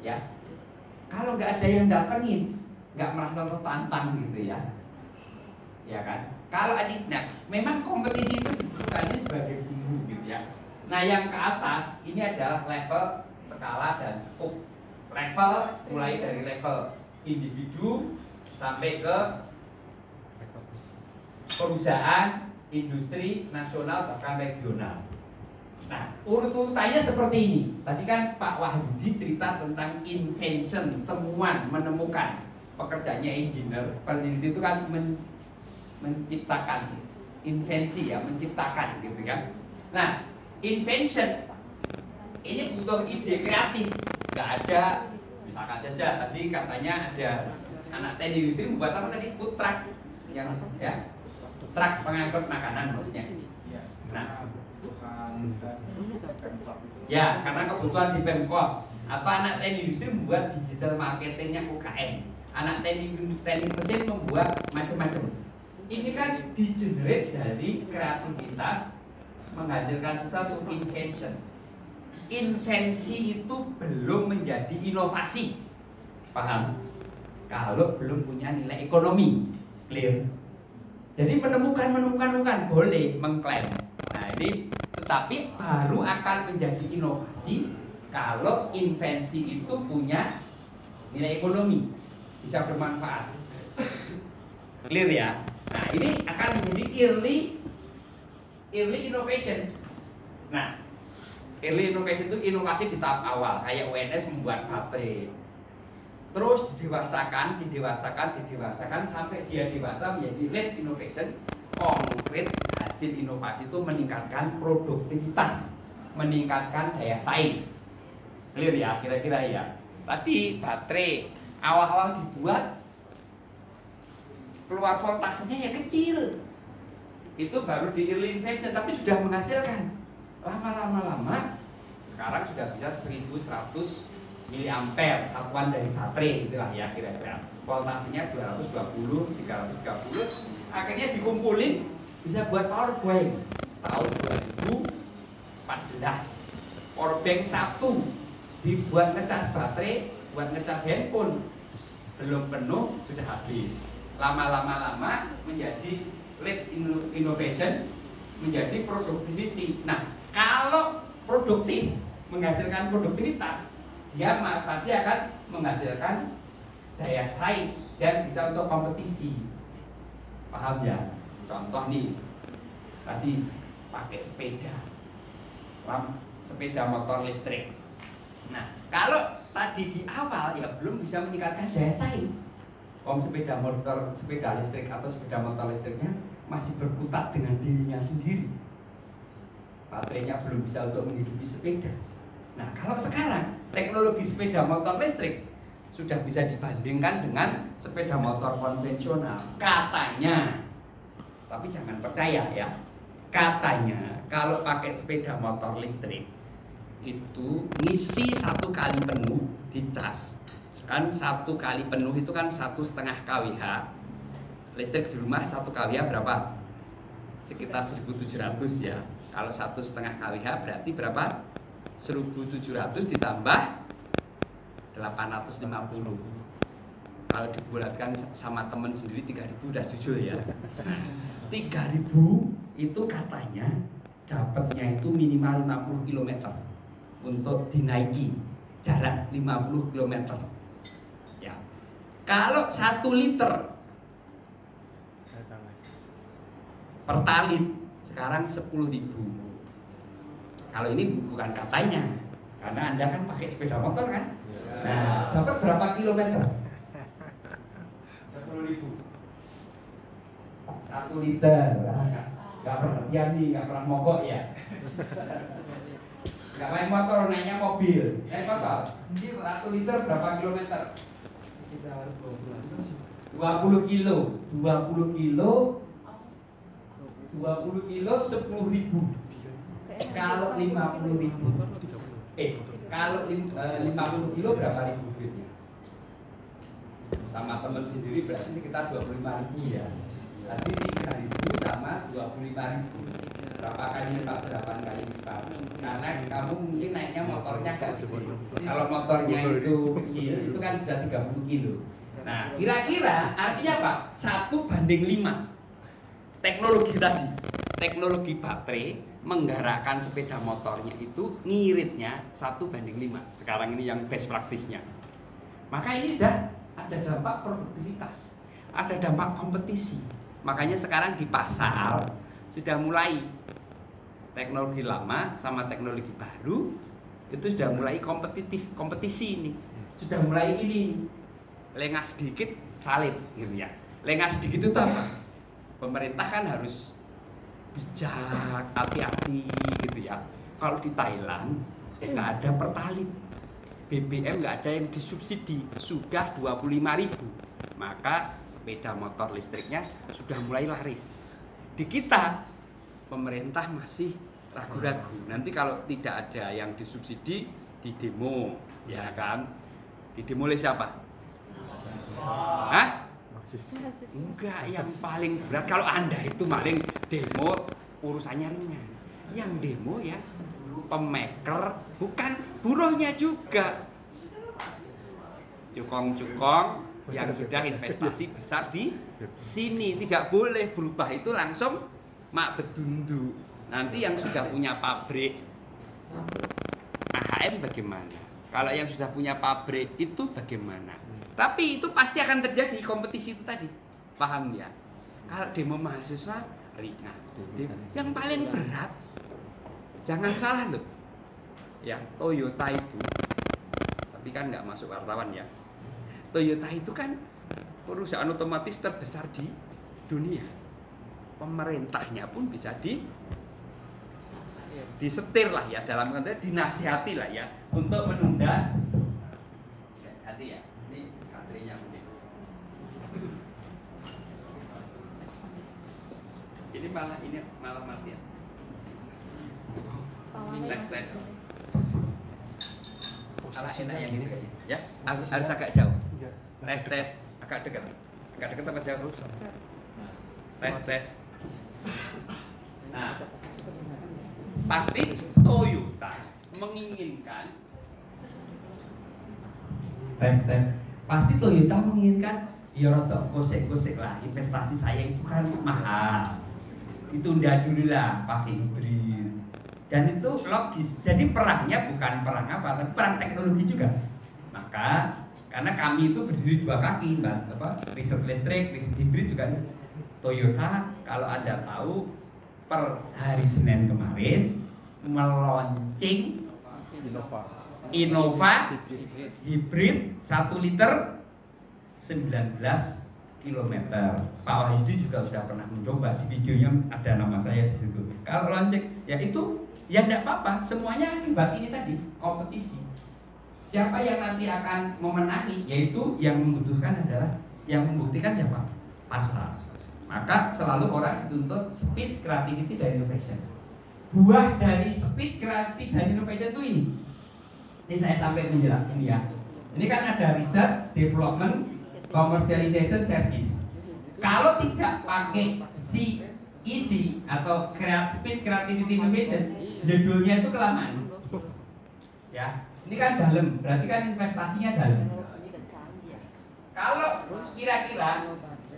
E: Ya, kalau nggak ada yang datengin, nggak merasa tertantang gitu ya. Ya kan? Kalau nah, memang kompetisi itu bukannya sebagai bumbu gitu ya. Nah, yang ke atas ini adalah level skala dan scope. Level mulai dari level individu sampai ke perusahaan, industri, nasional bahkan regional. Nah, urutannya seperti ini. Tadi kan Pak Wahyudi cerita tentang invention, temuan, menemukan. Pekerjaannya engineer, peneliti itu kan menciptakan, invensi ya, menciptakan gitu kan. Nah, invention ini butuh ide kreatif. Nggak ada, misalkan saja tadi katanya ada anak teknik industri membuat apa tadi, food truck yang ya, truk pengangkut makanan maksudnya. Nah, ya karena kebutuhan si Pemkot. Atau anak teknik industri membuat digital marketingnya UKM. Anak teknik mesin membuat macam-macam. Ini kan di-generate dari kreativitas menghasilkan sesuatu invention. Invensi itu belum menjadi inovasi. Paham? Kalau belum punya nilai ekonomi. Clear? Jadi menemukan boleh mengklaim. Nah, ini tetapi baru akan menjadi inovasi kalau invensi itu punya nilai ekonomi, bisa bermanfaat. Clear ya? Nah, ini akan menjadi early innovation. Nah, early innovation itu inovasi di tahap awal, kayak UNS membuat baterai. Terus didewasakan sampai dia dewasa menjadi late innovation. Konkret hasil inovasi itu meningkatkan produktivitas, meningkatkan daya saing. Clear ya, kira-kira ya. Tadi baterai awal-awal dibuat keluar voltasenya ya kecil. Itu baru di early innovation, tapi sudah menghasilkan. Lama-lama sekarang sudah bisa 1100 miliampere satuan dari baterai, itulah ya kira-kira. Voltasenya 220, 330, akhirnya dikumpulin bisa buat power bank. Tahun 2014 power bank 1 dibuat ngecas baterai, buat ngecas handphone, belum penuh sudah habis. Lama-lama menjadi late innovation, menjadi productivity. Nah, kalau produktif menghasilkan produktivitas, dia pasti akan menghasilkan daya saing dan bisa untuk kompetisi. Paham ya? Contoh nih, tadi pakai sepeda motor listrik. Nah, kalau tadi di awal ya belum bisa meningkatkan daya saing. Sepeda listrik atau sepeda motor listriknya masih berkutat dengan dirinya sendiri. Baterainya belum bisa untuk menghidupi sepeda. Nah, kalau sekarang teknologi sepeda motor listrik sudah bisa dibandingkan dengan sepeda motor konvensional, katanya. Tapi jangan percaya ya. Katanya kalau pakai sepeda motor listrik itu ngisi 1 kali penuh dicas. Kan 1 kali penuh itu kan 1,5 kWh. Listrik di rumah 1 kWh berapa? Sekitar 1.700 ya. Kalau 1,5 kWh berarti berapa? 1.700 ditambah 850. Kalau dibulatkan sama teman sendiri 3.000 udah jujur ya. 3.000 itu katanya dapatnya itu minimal 60 km untuk dinaiki jarak 50 km. Ya. Kalau 1 liter pertalit sekarang 10.000. Kalau ini bukan katanya, karena Anda kan pakai sepeda motor kan. Nah, dapat berapa kilometer? 10.000. 1 liter. Gak perhatian nih, gak pernah mogok ya. Gak main motor, naiknya mobil. Naik motor. Ini 1 liter berapa kilometer? Sekitar 20 kilo. 20 kilo 10.000. Kalau 50.000. Kalau 50 kilo berapa ribu duitnya? Sama teman sendiri berarti sekitar 25.000 ya. Tadi 3.000 sama 25.000. Berapa kali lipat? 8 kali lipat. Karena kamu mungkin naiknya motornya gak gede. Kalau motornya itu kecil, itu kan bisa 30 kilo. Nah, kira-kira artinya apa? 1:5. Teknologi tadi, teknologi baterai menggerakkan sepeda motornya itu ngiritnya 1:5. Sekarang ini yang best praktisnya. Maka ini dah ada dampak produktivitas, ada dampak kompetisi. Makanya sekarang di pasar sudah mulai teknologi lama sama teknologi baru itu sudah mulai kompetisi ini. Sudah mulai ini lengah sedikit salib gitu ya. Lengah sedikit itu apa? Pemerintah kan harus bijak, hati-hati gitu ya. Kalau di Thailand nggak ada pertalit, BBM nggak ada yang disubsidi, sudah 25.000. Maka sepeda motor listriknya sudah mulai laris. Di kita pemerintah masih ragu-ragu. Nanti kalau tidak ada yang disubsidi di demo, ya kan? Di demo oleh siapa? Hah? Enggak, yang paling berat kalau Anda itu paling demo urusannya ringan. Yang demo ya pemaker, bukan buruhnya juga. Cukong-cukong yang sudah investasi besar di sini tidak boleh berubah itu langsung mak bedundu. Nanti yang sudah punya pabrik AHM bagaimana? Kalau yang sudah punya pabrik itu bagaimana? Tapi itu pasti akan terjadi kompetisi itu tadi. Paham ya? Kalau demo mahasiswa ringan. Yang paling berat, jangan salah loh. Ya, Toyota itu, tapi kan nggak masuk wartawan ya. Toyota itu kan perusahaan otomotif terbesar di dunia. Pemerintahnya pun bisa disetir lah ya, dalam konteks dinasihati lah ya untuk menunda. Hati ya, ini baterainya mungkin. Ini malah mati ya. Ini tes. Alah enak yang ini kayaknya. Ya, harus agak jauh. Tes, agak dekat apa jauh? Tes. Nah, pasti Toyota menginginkan pasti Toyota menginginkan ya rada gosek-gosek lah, investasi saya itu kan mahal, itu udah dulu lah pakai hibrid, dan itu logis. Jadi perangnya bukan perang apa, tapi perang teknologi juga. Maka karena kami itu berdiri dua kaki, riset listrik, riset hibrid juga. Toyota kalau Anda tahu per hari Senin kemarin meluncing Innova hibrid 1 liter 19 km. Pak Wahyudi juga sudah pernah mencoba, di videonya ada nama saya di situ. Kalau launching ya itu ya tidak apa-apa, semuanya akibat ini tadi kompetisi. Siapa yang nanti akan memenangi, yaitu yang membutuhkan adalah yang membuktikan siapa? Pasar. Maka selalu orang dituntut speed, creativity, dan innovation. Buah dari speed, creativity, dan innovation itu ini. Ini saya sampai menjelaskan ini ya. Ini kan ada research, development, commercialization, service. Kalau tidak pakai CEC atau speed, creativity, innovation, judulnya itu kelamaan. Ya, ini kan dalam, berarti kan investasinya dalam. Kalau kira-kira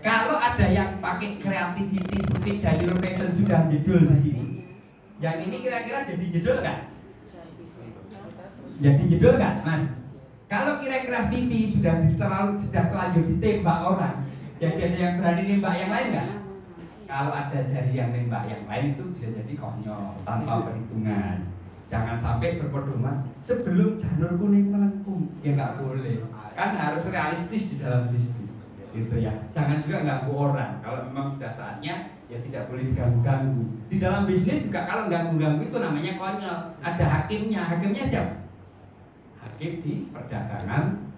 E: kalau ada yang pakai creativity, speed, dan innovation sudah judul di sini, yang ini kira-kira jadi judul nggak? Jadi judul nggak, Mas? Kalau kira-kira Vivi sudah terlanjur ditembak orang, jadi ada yang berani nembak yang lain nggak? Kalau ada jari yang nembak yang lain itu bisa jadi konyol tanpa perhitungan. Jangan sampai berpedoman sebelum janur kuning melengkung, ya nggak boleh. Kan harus realistis di dalam bisnis. Gitu ya, jangan juga ganggu orang. Kalau memang sudah saatnya, ya tidak boleh diganggu-ganggu. Di dalam bisnis juga kalau ganggu-ganggu itu namanya konyol. Ada hakimnya, hakimnya siapa? Hakim di perdagangan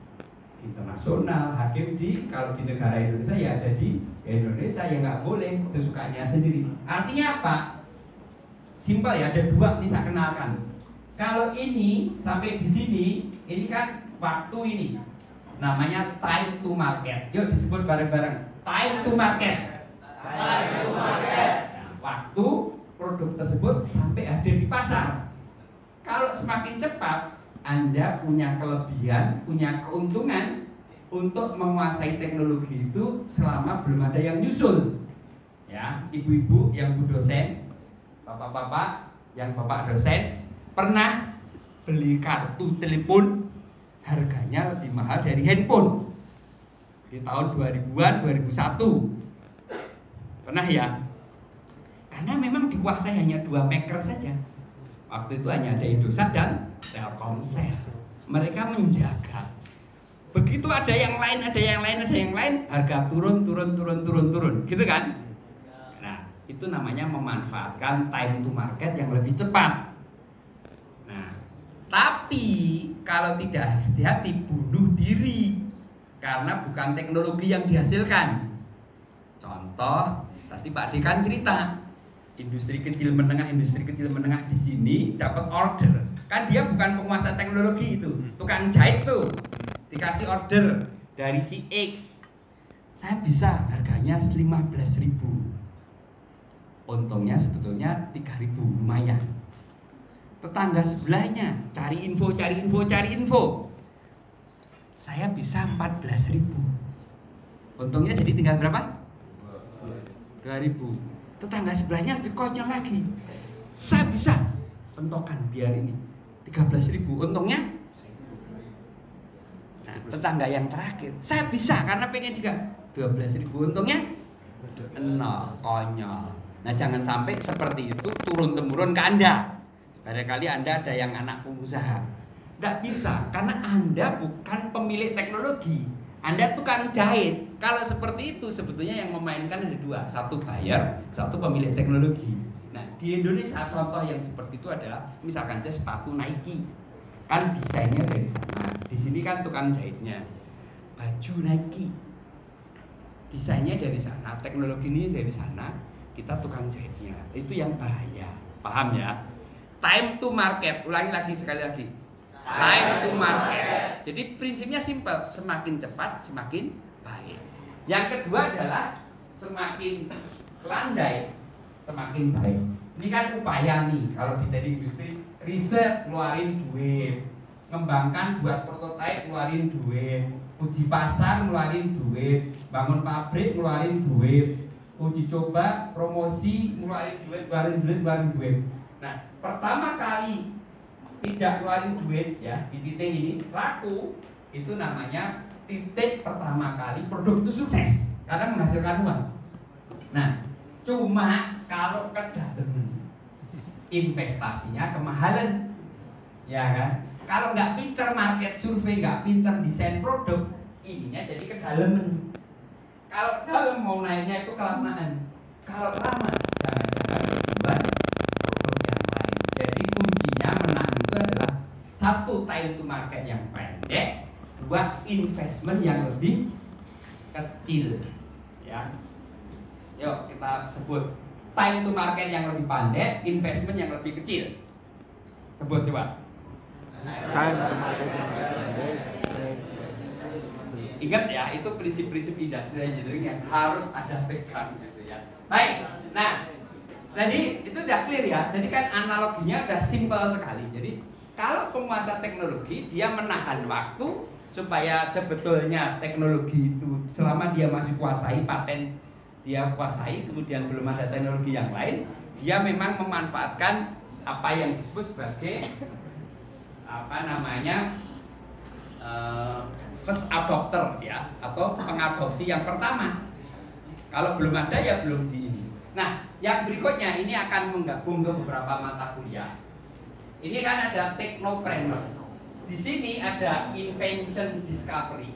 E: internasional, hakim di kalau di negara Indonesia ya ada di Indonesia, ya nggak boleh sesukanya sendiri. Artinya apa? Simpel ya, ada dua nih saya kenalkan. Kalau ini sampai di sini, ini kan waktu ini. Namanya time to market. Yuk disebut bareng-bareng. Time to market. Time to market. Nah, waktu produk tersebut sampai ada di pasar. Kalau semakin cepat, Anda punya kelebihan, punya keuntungan untuk menguasai teknologi itu selama belum ada yang nyusul. Ya, ibu-ibu yang bu dosen, bapak-bapak yang bapak dosen pernah beli kartu telepon harganya lebih mahal dari handphone di tahun 2000-an, 2001. Pernah ya? Karena memang dikuasai hanya 2 maker saja. Waktu itu hanya ada Indosat dan Telkomsel. Mereka menjaga. Begitu ada yang lain, harga turun. Gitu kan? Nah, itu namanya memanfaatkan time to market yang lebih cepat. Nah, tapi kalau tidak hati-hati bunuh diri karena bukan teknologi yang dihasilkan. Contoh, tadi Pak Ade kan cerita industri kecil menengah di sini dapat order. Kan dia bukan penguasa teknologi itu, tukang jahit tuh. Dikasih order dari si X. Saya bisa harganya 15.000. Untungnya sebetulnya 3.000, lumayan. Tetangga sebelahnya cari info. Saya bisa 14.000. Untungnya jadi tinggal berapa? 2.000. Tetangga sebelahnya lebih konyol lagi. Saya bisa pentokan biar ini 13.000. Untungnya tetangga yang terakhir. Saya bisa karena pengen juga 12.000, untungnya nol, konyol. Nah jangan sampai seperti itu turun temurun ke Anda. Barangkali Anda ada yang anak pengusaha, nggak bisa karena Anda bukan pemilik teknologi, Anda tukang jahit. Kalau seperti itu sebetulnya yang memainkan ada dua, satu buyer, satu pemilik teknologi. Nah di Indonesia contoh yang seperti itu adalah misalkan aja sepatu Nike, kan desainnya dari sana, di sini kan tukang jahitnya. Baju Nike, desainnya dari sana, teknologi ini dari sana, kita tukang jahitnya. Itu yang bahaya, paham ya? Time to market, ulangi lagi sekali lagi. Time to market. Jadi prinsipnya simpel, semakin cepat semakin baik. Yang kedua adalah semakin landai semakin baik. Ini kan upaya nih kalau di teknik industri, riset ngeluarin duit, ngembangkan buat prototipe ngeluarin duit, uji pasar ngeluarin duit, bangun pabrik ngeluarin duit, uji coba, promosi ngeluarin duit. Nah, pertama kali tidak ngeluarin duit ya di titik ini laku, itu namanya titik pertama kali produk itu sukses karena menghasilkan uang. Nah, cuma kalau ke dalam investasinya kemahalan, ya kan? Kalau nggak pinter market survei, nggak pinter desain produk, ininya jadi kedalaman. Kalau dalam mau naiknya itu kelamaan. Kalau lama, jangan-jangan buat produk yang lain. Jadi kuncinya menang itu adalah satu, time to market yang pendek, dua, investment yang lebih kecil. Ya, yuk kita sebut time to market yang lebih pendek, investment yang lebih kecil. Sebut coba.
F: Time to market yang pendek.
E: Ingat ya, itu prinsip-prinsip industrial engineering yang harus ada pegang gitu ya. Baik, nah jadi itu udah clear ya. Jadi kan analoginya udah simpel sekali. Jadi kalau penguasa teknologi dia menahan waktu supaya sebetulnya teknologi itu selama dia masih kuasai, paten dia kuasai, kemudian belum ada teknologi yang lain, dia memang memanfaatkan apa yang disebut sebagai first adopter ya, atau pengadopsi yang pertama. Kalau belum ada ya belum di. Nah, yang berikutnya ini akan menggabung ke beberapa mata kuliah. Ini kan ada technopreneur. Di sini ada invention discovery,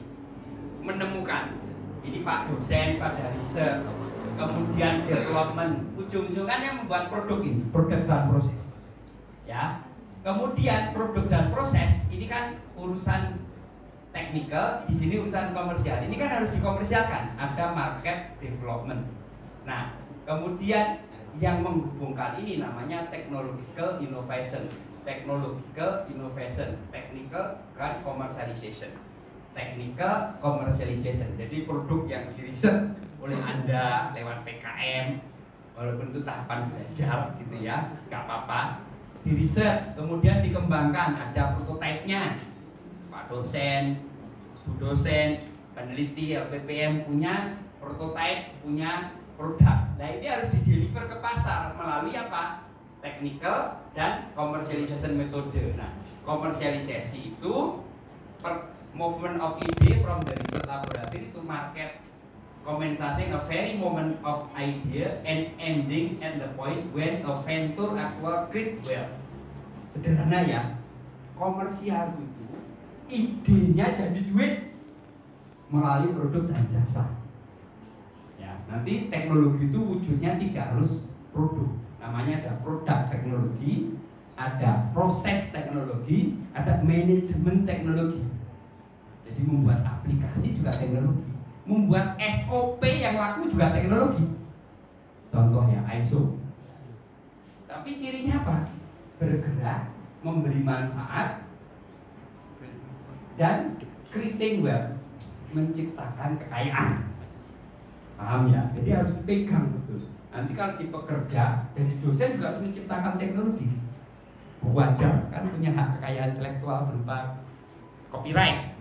E: menemukan. Ini Pak dosen pada riset, kemudian development, ujung-ujungnya membuat produk ini, produk dan proses. Ya, kemudian produk dan proses ini kan urusan technical, di sini urusan komersial. Ini kan harus dikomersialkan, ada market development. Nah, kemudian yang menghubungkan ini namanya technological innovation, technical kan commercialization. Technical commercialization. Jadi produk yang diriset oleh Anda lewat PKM, walaupun itu tahapan belajar gitu ya, nggak apa-apa. Diriset, kemudian dikembangkan, ada prototipenya. Pak dosen, Bu dosen, peneliti LPPM punya prototipe, punya produk. Nah ini harus dideliver ke pasar melalui apa? Technical dan commercialization metode. Nah, komersialisasi itu movement of idea from the research laboratory to market, commencing a very moment of idea and ending at the point when a venture acquire great wealth. Sederhana ya, komersial itu idenya jadi duit melalui produk dan jasa. Ya, nanti teknologi itu wujudnya tidak harus produk. Namanya ada produk teknologi, ada proses teknologi, ada manajemen teknologi. Jadi membuat aplikasi juga teknologi, membuat SOP yang laku juga teknologi. Contohnya ISO. Tapi cirinya apa? Bergerak, memberi manfaat, dan creating wealth, menciptakan kekayaan. Paham ya? Jadi harus dipegang betul. Nanti kalau bekerja, jadi dosen juga harus menciptakan teknologi. Wajar kan punya hak kekayaan intelektual berupa copyright.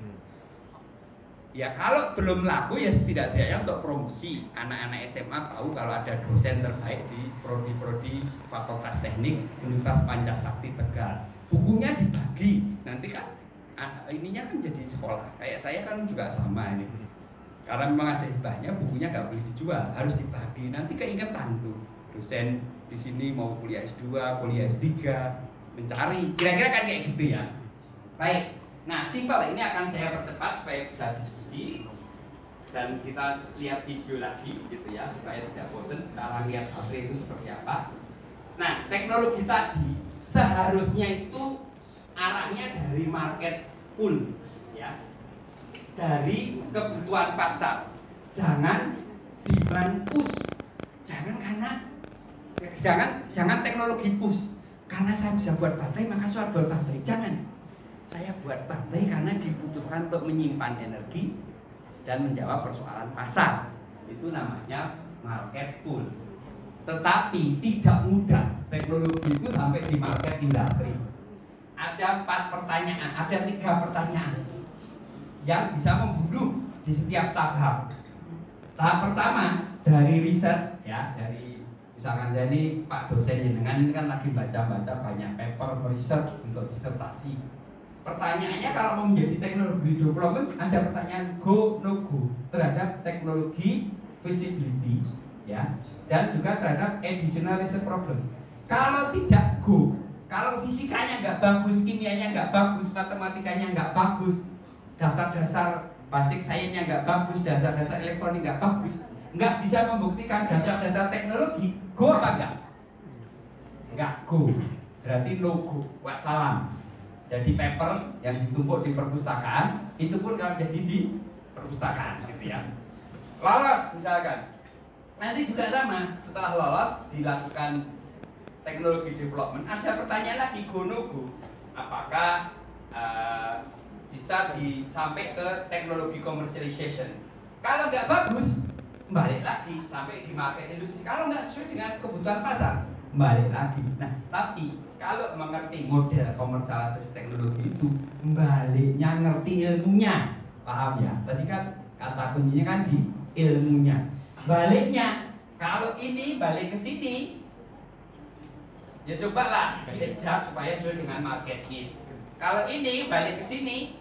E: Ya kalau belum laku ya setidaknya untuk promosi. Anak-anak SMA tahu kalau ada dosen terbaik di prodi-prodi Fakultas Teknik Universitas Pancasakti Tegal. Bukunya dibagi. Nanti kan ininya kan jadi sekolah. Kayak saya kan juga sama ini. Karena memang ada hibahnya, bukunya nggak boleh dijual, harus dibagi. Nanti keingetan tuh dosen di sini mau kuliah S2, kuliah S3, mencari. Kira-kira kan kayak gitu ya. Baik. Nah, simpel ini akan saya percepat supaya bisa diskusi dan kita lihat video lagi gitu ya supaya tidak bosan. Kita akan lihat baterai itu seperti apa. Nah, teknologi tadi seharusnya itu arahnya dari market pull ya, dari kebutuhan pasar, jangan demand push, jangan teknologi push karena saya bisa buat baterai maka saya buat baterai, jangan. Saya buat baterai karena dibutuhkan untuk menyimpan energi dan menjawab persoalan pasar, itu namanya market pull. Tetapi tidak mudah teknologi itu sampai di market industri. Ada 4 pertanyaan, ada 3 pertanyaan yang bisa membunuh di setiap tahap. Tahap pertama dari riset ya, dari misalkan jadi Pak dosen jenengan ini kan lagi baca-baca banyak paper riset untuk disertasi. Pertanyaannya kalau mau menjadi teknologi development ada pertanyaan go no go terhadap teknologi feasibility ya, dan juga terhadap additional research problem. Kalau tidak go, kalau fisikanya nggak bagus, kimianya nggak bagus, matematikanya nggak bagus, dasar-dasar basic science-nya nggak bagus, dasar-dasar elektronik nggak bagus, nggak bisa membuktikan dasar-dasar teknologi, go apa enggak? Nggak go, berarti no go, wassalam. Jadi paper yang ditumpuk di perpustakaan itu pun kalau jadi di perpustakaan gitu ya. Lolos misalkan, nanti juga sama, setelah lolos dilakukan teknologi development, ada pertanyaan lagi go no go, apakah bisa sampai ke teknologi commercialization. Kalau nggak bagus, balik lagi sampai di market industri. Kalau nggak sesuai dengan kebutuhan pasar, balik lagi. Nah, tapi kalau mengerti model komersialisasi teknologi itu, baliknya ngerti ilmunya, paham ya? Tadi kan kata kuncinya kan di ilmunya. Baliknya, kalau ini balik ke sini, ya cobalah adjust supaya sesuai dengan market need. Kalau ini balik ke sini,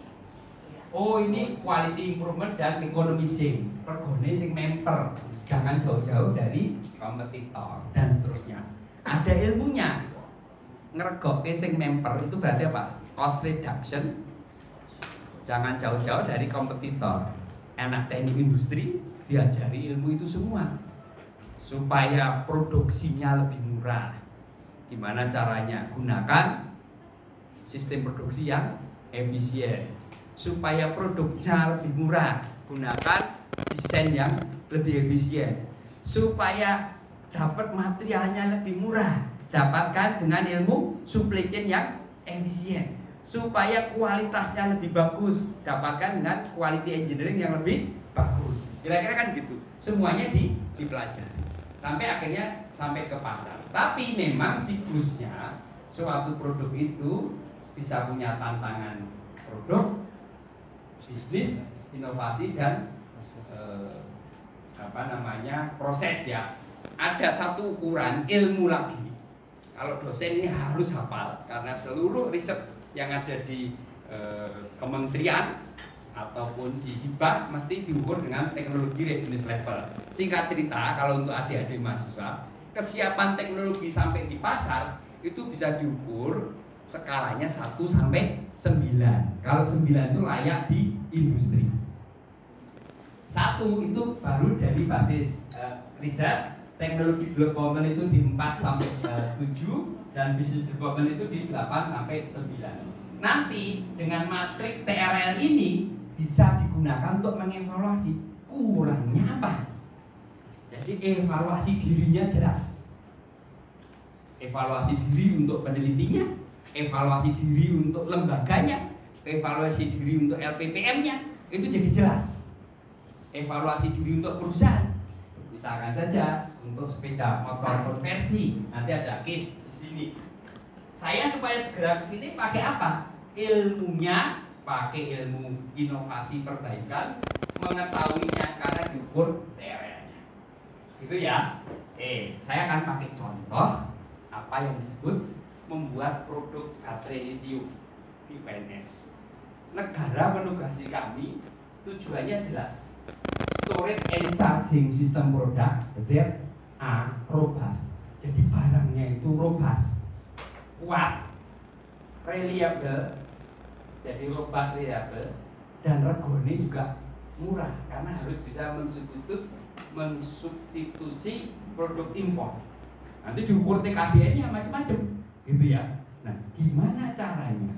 E: oh ini quality improvement dan economizing, regone sing memper, jangan jauh-jauh dari kompetitor dan seterusnya. Ada ilmunya, ngeregokke sing memper itu berarti apa? Cost reduction, jangan jauh-jauh dari kompetitor. Anak teknik industri diajari ilmu itu semua supaya produksinya lebih murah. Gimana caranya? Gunakan sistem produksi yang efisien supaya produknya lebih murah. Gunakan desain yang lebih efisien supaya dapat materialnya lebih murah. Dapatkan dengan ilmu supply chain yang efisien supaya kualitasnya lebih bagus. Dapatkan dengan quality engineering yang lebih bagus. Kira-kira kan gitu. Semuanya dipelajari sampai akhirnya sampai ke pasar. Tapi memang siklusnya suatu produk itu bisa punya tantangan produk, bisnis, inovasi dan proses ya. Ada satu ukuran ilmu lagi. Kalau dosen ini harus hafal karena seluruh riset yang ada di kementerian ataupun di hibah mesti diukur dengan teknologi readiness level. Singkat cerita, kalau untuk adik-adik mahasiswa, kesiapan teknologi sampai di pasar itu bisa diukur skalanya 1 sampai 9. Kalau 9 itu layak di industri. 1 itu baru dari basis riset, teknologi development itu di 4 sampai 7 dan business development itu di 8 sampai 9. Nanti dengan matrik TRL ini bisa digunakan untuk mengevaluasi kurangnya apa. Jadi evaluasi dirinya jelas. Evaluasi diri untuk penelitinya, evaluasi diri untuk lembaganya, evaluasi diri untuk LPPM-nya, itu jadi jelas. Evaluasi diri untuk perusahaan. Misalkan saja untuk sepeda motor konversi, nanti ada case di sini. Saya supaya segera ke sini pakai apa? Ilmunya, pakai ilmu inovasi perbaikan, mengetahuinya karena diukur TRL-nya. Itu ya. Saya akan pakai contoh apa yang disebut membuat produk baterai lithium di PNS. negara menugasi kami, tujuannya jelas. Storage and charging system product that are robust. Jadi barangnya itu robust, kuat, reliable. Jadi robust, reliable, dan regone juga murah karena harus bisa mensubstitusi produk impor. Nanti diukur TKDN-nya macam-macam, gitu ya. Nah, gimana caranya?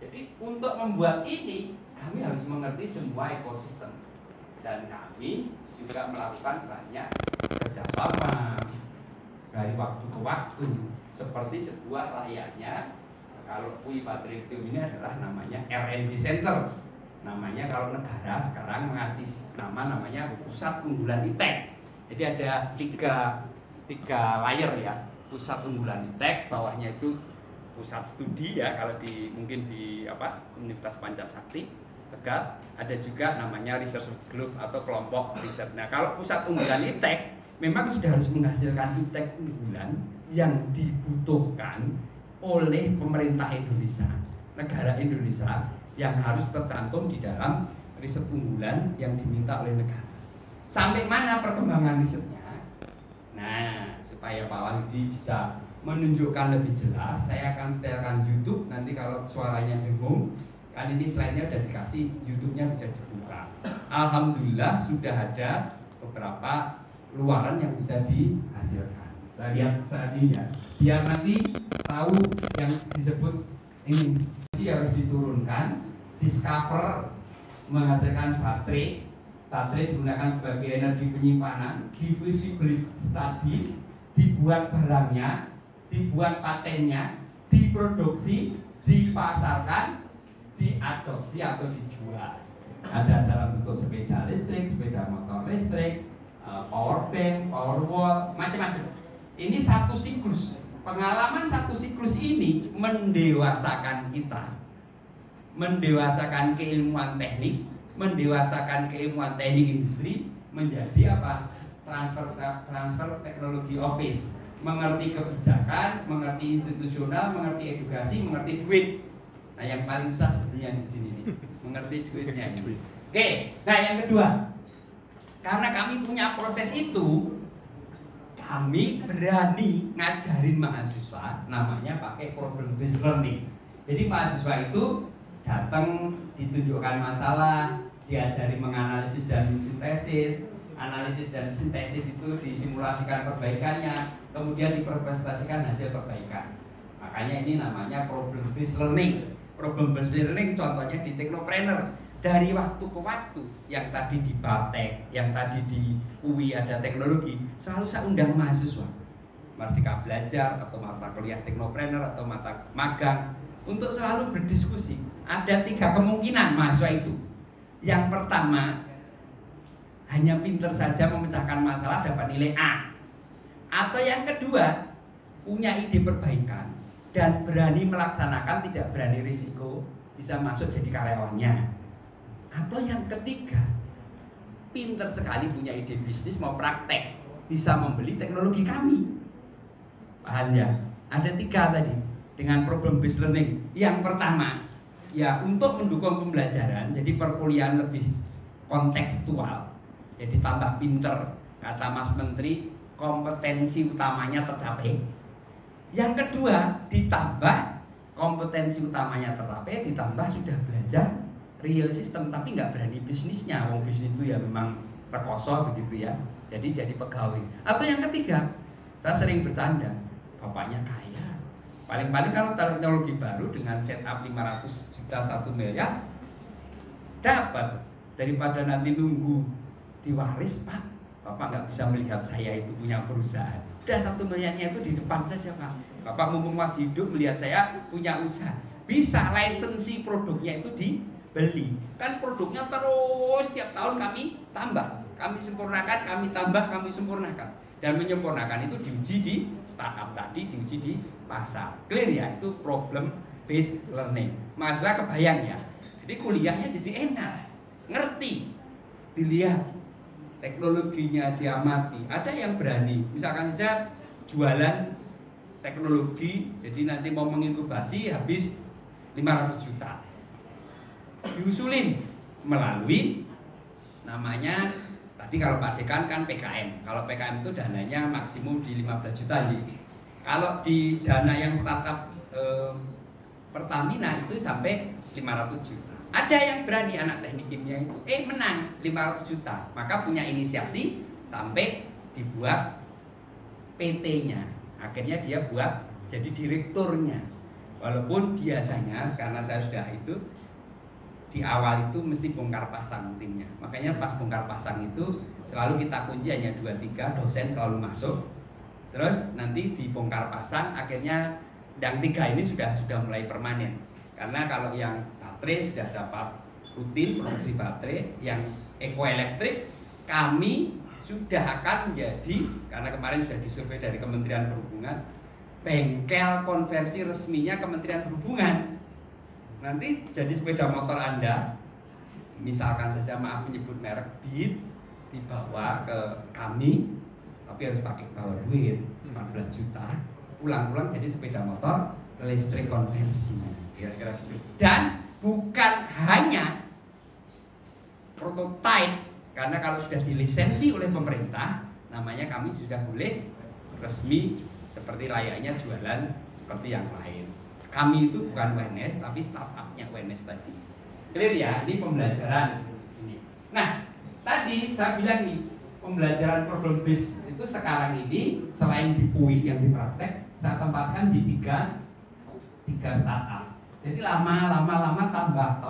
E: Jadi untuk membuat ini kami harus mengerti semua ekosistem dan kami juga melakukan banyak kerjasama dari waktu ke waktu seperti sebuah layaknya. Kalau UI Patriotium ini adalah namanya R&D Center. Namanya kalau negara sekarang mengasih namanya Pusat Unggulan ITEK. Jadi ada tiga layer ya. Pusat Unggulan ITEK, bawahnya itu pusat studi ya kalau mungkin di Universitas Pancasakti Tegal. Ada juga namanya Research Group atau kelompok riset. Nah, kalau Pusat Unggulan ITEK memang sudah harus menghasilkan ITEK unggulan yang dibutuhkan oleh pemerintah Indonesia, negara Indonesia, yang harus tercantum di dalam riset unggulan yang diminta oleh negara. Sampai mana perkembangan risetnya? Nah, supaya Pak Wahyudi bisa menunjukkan lebih jelas, saya akan setelkan YouTube. Nanti kalau suaranya dengung, kan ini slide-nya udah dikasih, YouTube-nya bisa dibuka. Alhamdulillah sudah ada beberapa luaran yang bisa dihasilkan. Saya lihat saat ini ya, biar nanti tahu yang disebut ini harus diturunkan. Discover menghasilkan baterai digunakan sebagai energi penyimpanan, divisibility study, dibuat barangnya, dibuat patennya, diproduksi, dipasarkan, diadopsi atau dijual. Ada dalam bentuk sepeda listrik, sepeda motor listrik, power bank, power wall, macam-macam. Ini satu siklus. Pengalaman satu siklus ini mendewasakan kita, mendewasakan keilmuan teknik, mendewasakan keilmuan teknik industri menjadi apa? Transfer teknologi office, mengerti kebijakan, mengerti institusional, mengerti edukasi, mengerti duit. Nah, yang paling susah sebenarnya di sini nih, mengerti duitnya. Oke, nah yang kedua, karena kami punya proses itu, kami berani ngajarin mahasiswa, namanya pakai problem based learning. Jadi mahasiswa itu datang, ditunjukkan masalah, diajari menganalisis dan sintesis. Analisis dan sintesis itu disimulasikan perbaikannya, kemudian dipresentasikan hasil perbaikan. Makanya ini namanya problem based learning. Problem based learning contohnya di Teknopreneur. Dari waktu ke waktu, yang tadi di Baltek, yang tadi di UI ada teknologi, selalu saya undang mahasiswa Merdeka Belajar atau mata kuliah Teknopreneur atau mata magang untuk selalu berdiskusi. Ada 3 kemungkinan mahasiswa itu. Yang pertama, hanya pinter saja memecahkan masalah dapat nilai A. Atau yang kedua, punya ide perbaikan dan berani melaksanakan, tidak berani risiko, bisa masuk jadi karyawannya. Atau yang ketiga, pinter sekali punya ide bisnis, mau praktek, bisa membeli teknologi kami. Paham ya? Ada 3 tadi dengan problem based learning. Yang pertama, ya untuk mendukung pembelajaran, jadi perkuliahan lebih kontekstual, jadi tambah pinter. Kata Mas Menteri, kompetensi utamanya tercapai. Yang kedua, ditambah kompetensi utamanya tercapai, ditambah sudah belajar real system, tapi nggak berani bisnisnya. Wong bisnis itu ya memang rekoso begitu ya. Jadi pegawai. Atau yang ketiga, saya sering bercanda, bapaknya kaya. Paling-paling kalau teknologi baru dengan setup 500 juta 1 miliar dapat, daripada nanti nunggu diwaris. Pak, bapak nggak bisa melihat saya itu punya perusahaan. Udah 1 miliarnya itu di depan saja Pak. Bapak mumpung masih hidup melihat saya punya usaha. Bisa lisensi produknya itu dibeli. Kan produknya terus tiap tahun kami tambah, kami sempurnakan, kami tambah, kami sempurnakan. Dan menyempurnakan itu diuji di startup tadi, diuji di pasar. Clear ya? Itu problem based learning. Mahasiswa kebayang ya. Jadi kuliahnya jadi enak, ngerti, dilihat teknologinya, diamati. Ada yang berani, misalkan saja jualan teknologi, jadi nanti mau menginkubasi habis 500 juta. diusulin melalui namanya tadi kalau Pak Dekan kan PKM. Kalau PKM itu dananya maksimum di 15 juta ya. Kalau di dana yang startup Pertamina itu sampai 500 juta. Ada yang berani anak teknik kimia itu menang 500 juta. Maka punya inisiasi sampai dibuat PT-nya. Akhirnya dia buat jadi direkturnya. Walaupun biasanya karena saya sudah itu di awal itu mesti bongkar pasang timnya. Makanya pas bongkar pasang itu selalu kita kunci hanya 2-3 dosen selalu masuk. Terus nanti dibongkar pasang akhirnya yang 3 ini sudah mulai permanen. Karena kalau yang baterai sudah dapat rutin produksi baterai, yang ekoelektrik kami sudah akan menjadi, karena kemarin sudah disurvei dari Kementerian Perhubungan, bengkel konversi resminya Kementerian Perhubungan. Nanti jadi sepeda motor Anda, misalkan saja maaf menyebut merek Beat, dibawa ke kami, tapi harus pakai bawa duit 14 juta, pulang-pulang jadi sepeda motor listrik konvensi, kira-kira gitu. Dan bukan hanya prototipe, karena kalau sudah dilisensi oleh pemerintah, namanya kami sudah boleh resmi seperti layaknya jualan seperti yang lain. Kami itu bukan UNS, tapi startupnya UNS tadi. Clear ya? Ini pembelajaran ini. Nah, tadi saya bilang nih, pembelajaran problem based itu sekarang ini selain di PUI yang dipraktek, saya tempatkan di tiga startup. Jadi lama tambah.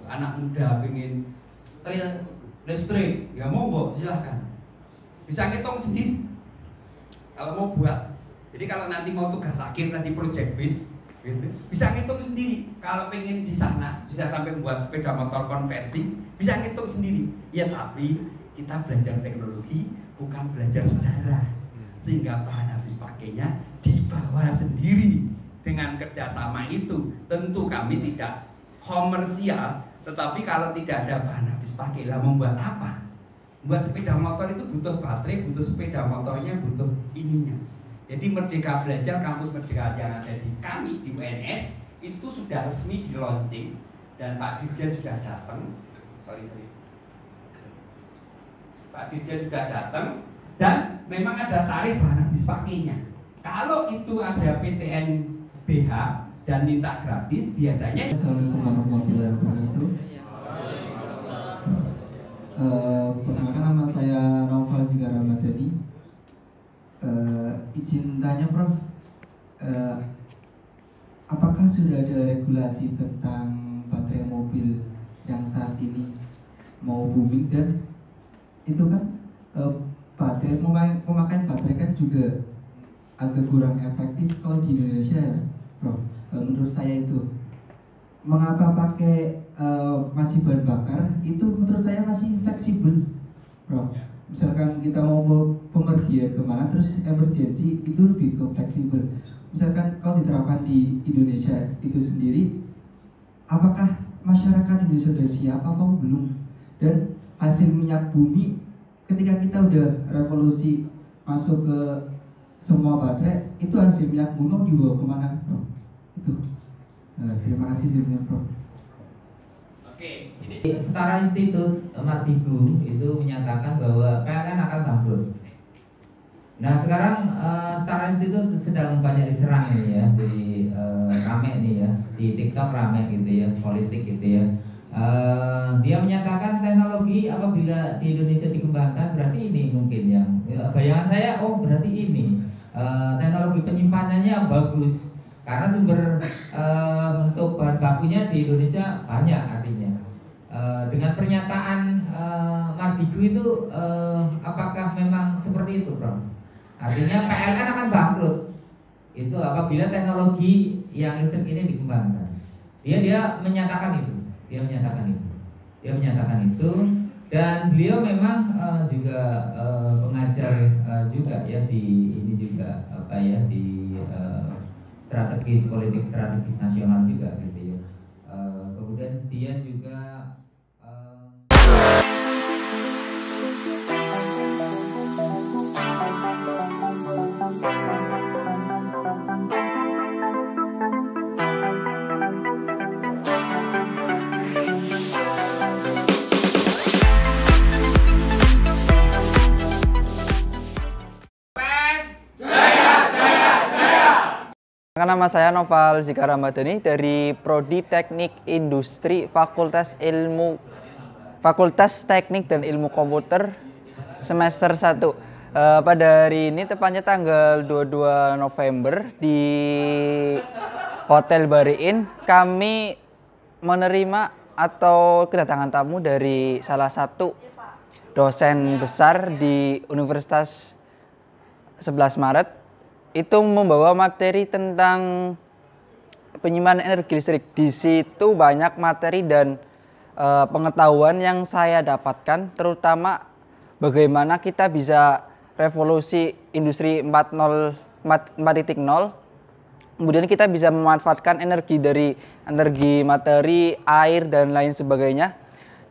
E: Anak muda pengen trail listrik, ya monggo silahkan. Bisa ngitung sendiri kalau mau buat. Jadi kalau nanti mau tugas akhir nanti project base, gitu, bisa ngitung sendiri. Kalau pengen di sana bisa sampai membuat sepeda motor konversi, bisa ngitung sendiri. Ya tapi kita belajar teknologi bukan belajar sejarah, sehingga bahan habis pakainya dibawa sendiri. Dengan kerjasama itu tentu kami tidak komersial, tetapi kalau tidak ada bahan habis pakai lah membuat apa? Membuat sepeda motor itu butuh baterai, butuh sepeda motornya, butuh ininya. Jadi Merdeka Belajar, kampus Merdeka yang ada di kami di UNS itu sudah resmi di launching dan Pak Dirjen sudah datang. Pak Dirjen sudah datang dan memang ada tarif bahan habis pakainya. Kalau itu ada PTN BH dan minta gratis, biasanya.
G: Assalamualaikum warahmatullahi wabarakatuh. Perkenalkan, nama saya Naufal Zikara Madani. Izin tanya Prof, apakah sudah ada regulasi tentang baterai mobil yang saat ini mau booming, dan itu kan baterai pemakaian baterai kan juga agak kurang efektif kalau di Indonesia ya Prof. Menurut saya itu mengapa pakai masih bahan bakar itu menurut saya masih fleksibel Prof. Misalkan kita mau pemergian kemana terus emergency itu lebih ke fleksibel. Misalkan kalau diterapkan di Indonesia itu sendiri, apakah masyarakat Indonesia sudah siap atau belum? Dan hasil minyak bumi ketika kita udah revolusi masuk ke semua baterai, itu hasil minyak bumi mau dibawa kemana Prof? Itu. Terima kasih sebelumnya Prof.
E: Oke, ini
C: Setara Institut Mardigu itu menyatakan bahwa PLN akan bangkrut. Nah sekarang Setara Institut sedang banyak diserang ini ya, di rame nih ya, di TikTok rame gitu ya, politik gitu ya. Dia menyatakan teknologi apabila di Indonesia dikembangkan berarti ini mungkin yang bayangan saya, oh berarti ini teknologi penyimpanannya bagus karena sumber untuk bahan bakunya di Indonesia banyak artinya. Dengan pernyataan Mardigu itu apakah memang seperti itu Prof? Artinya PLN akan bangkrut itu apabila teknologi yang listrik ini dikembangkan. Dia menyatakan itu. Dia menyatakan itu dan beliau memang juga pengajar juga ya di ini juga apa ya di strategis politik strategis nasional juga gitu ya. Kemudian dia juga
H: nama saya Noval Zika Ramadhani dari Prodi Teknik Industri Fakultas Teknik dan Ilmu Komputer semester 1. Pada hari ini tepatnya tanggal 22 November di Hotel Bariin kami menerima atau kedatangan tamu dari salah satu dosen besar di Universitas 11 Maret. Itu membawa materi tentang penyimpanan energi listrik. Di situ banyak materi dan pengetahuan yang saya dapatkan, terutama bagaimana kita bisa revolusi industri 4.0, kemudian kita bisa memanfaatkan energi dari energi materi, air, dan lain sebagainya.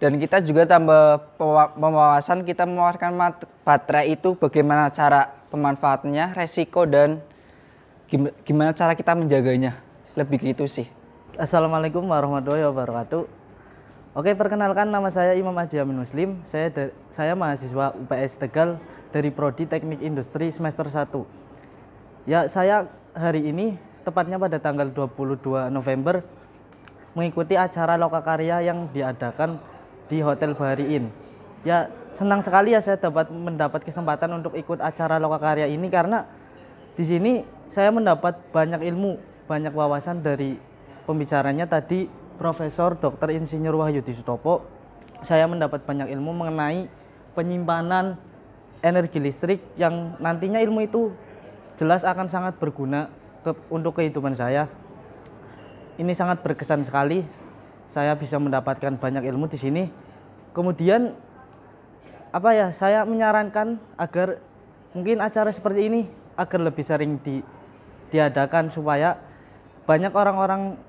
H: Dan kita juga tambah pemawasan, kita memanfaatkan baterai itu bagaimana cara pemanfaatannya, resiko, dan gimana cara kita menjaganya. Lebih gitu sih.
I: Assalamualaikum warahmatullahi wabarakatuh. Oke, perkenalkan nama saya Imam Haji Amin Muslim. Saya mahasiswa UPS Tegal dari Prodi Teknik Industri semester 1. Ya, saya hari ini tepatnya pada tanggal 22 November mengikuti acara lokakarya yang diadakan di Hotel Bariin. Ya, senang sekali ya saya mendapat kesempatan untuk ikut acara lokakarya ini karena di sini saya mendapat banyak ilmu, banyak wawasan dari pembicaranya tadi Profesor Dr. Insinyur Wahyudi Sutopo. Saya mendapat banyak ilmu mengenai penyimpanan energi listrik yang nantinya ilmu itu jelas akan sangat berguna untuk kehidupan saya. Ini sangat berkesan sekali. Saya bisa mendapatkan banyak ilmu di sini. Kemudian saya menyarankan agar mungkin acara seperti ini agar lebih sering diadakan supaya banyak orang-orang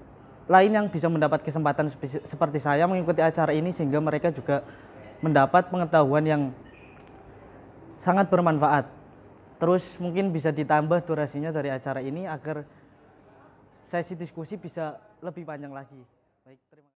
I: lain yang bisa mendapat kesempatan seperti saya mengikuti acara ini sehingga mereka juga mendapat pengetahuan yang sangat bermanfaat. Terus mungkin bisa ditambah durasinya dari acara ini agar sesi diskusi bisa lebih panjang lagi. Baik, terima kasih.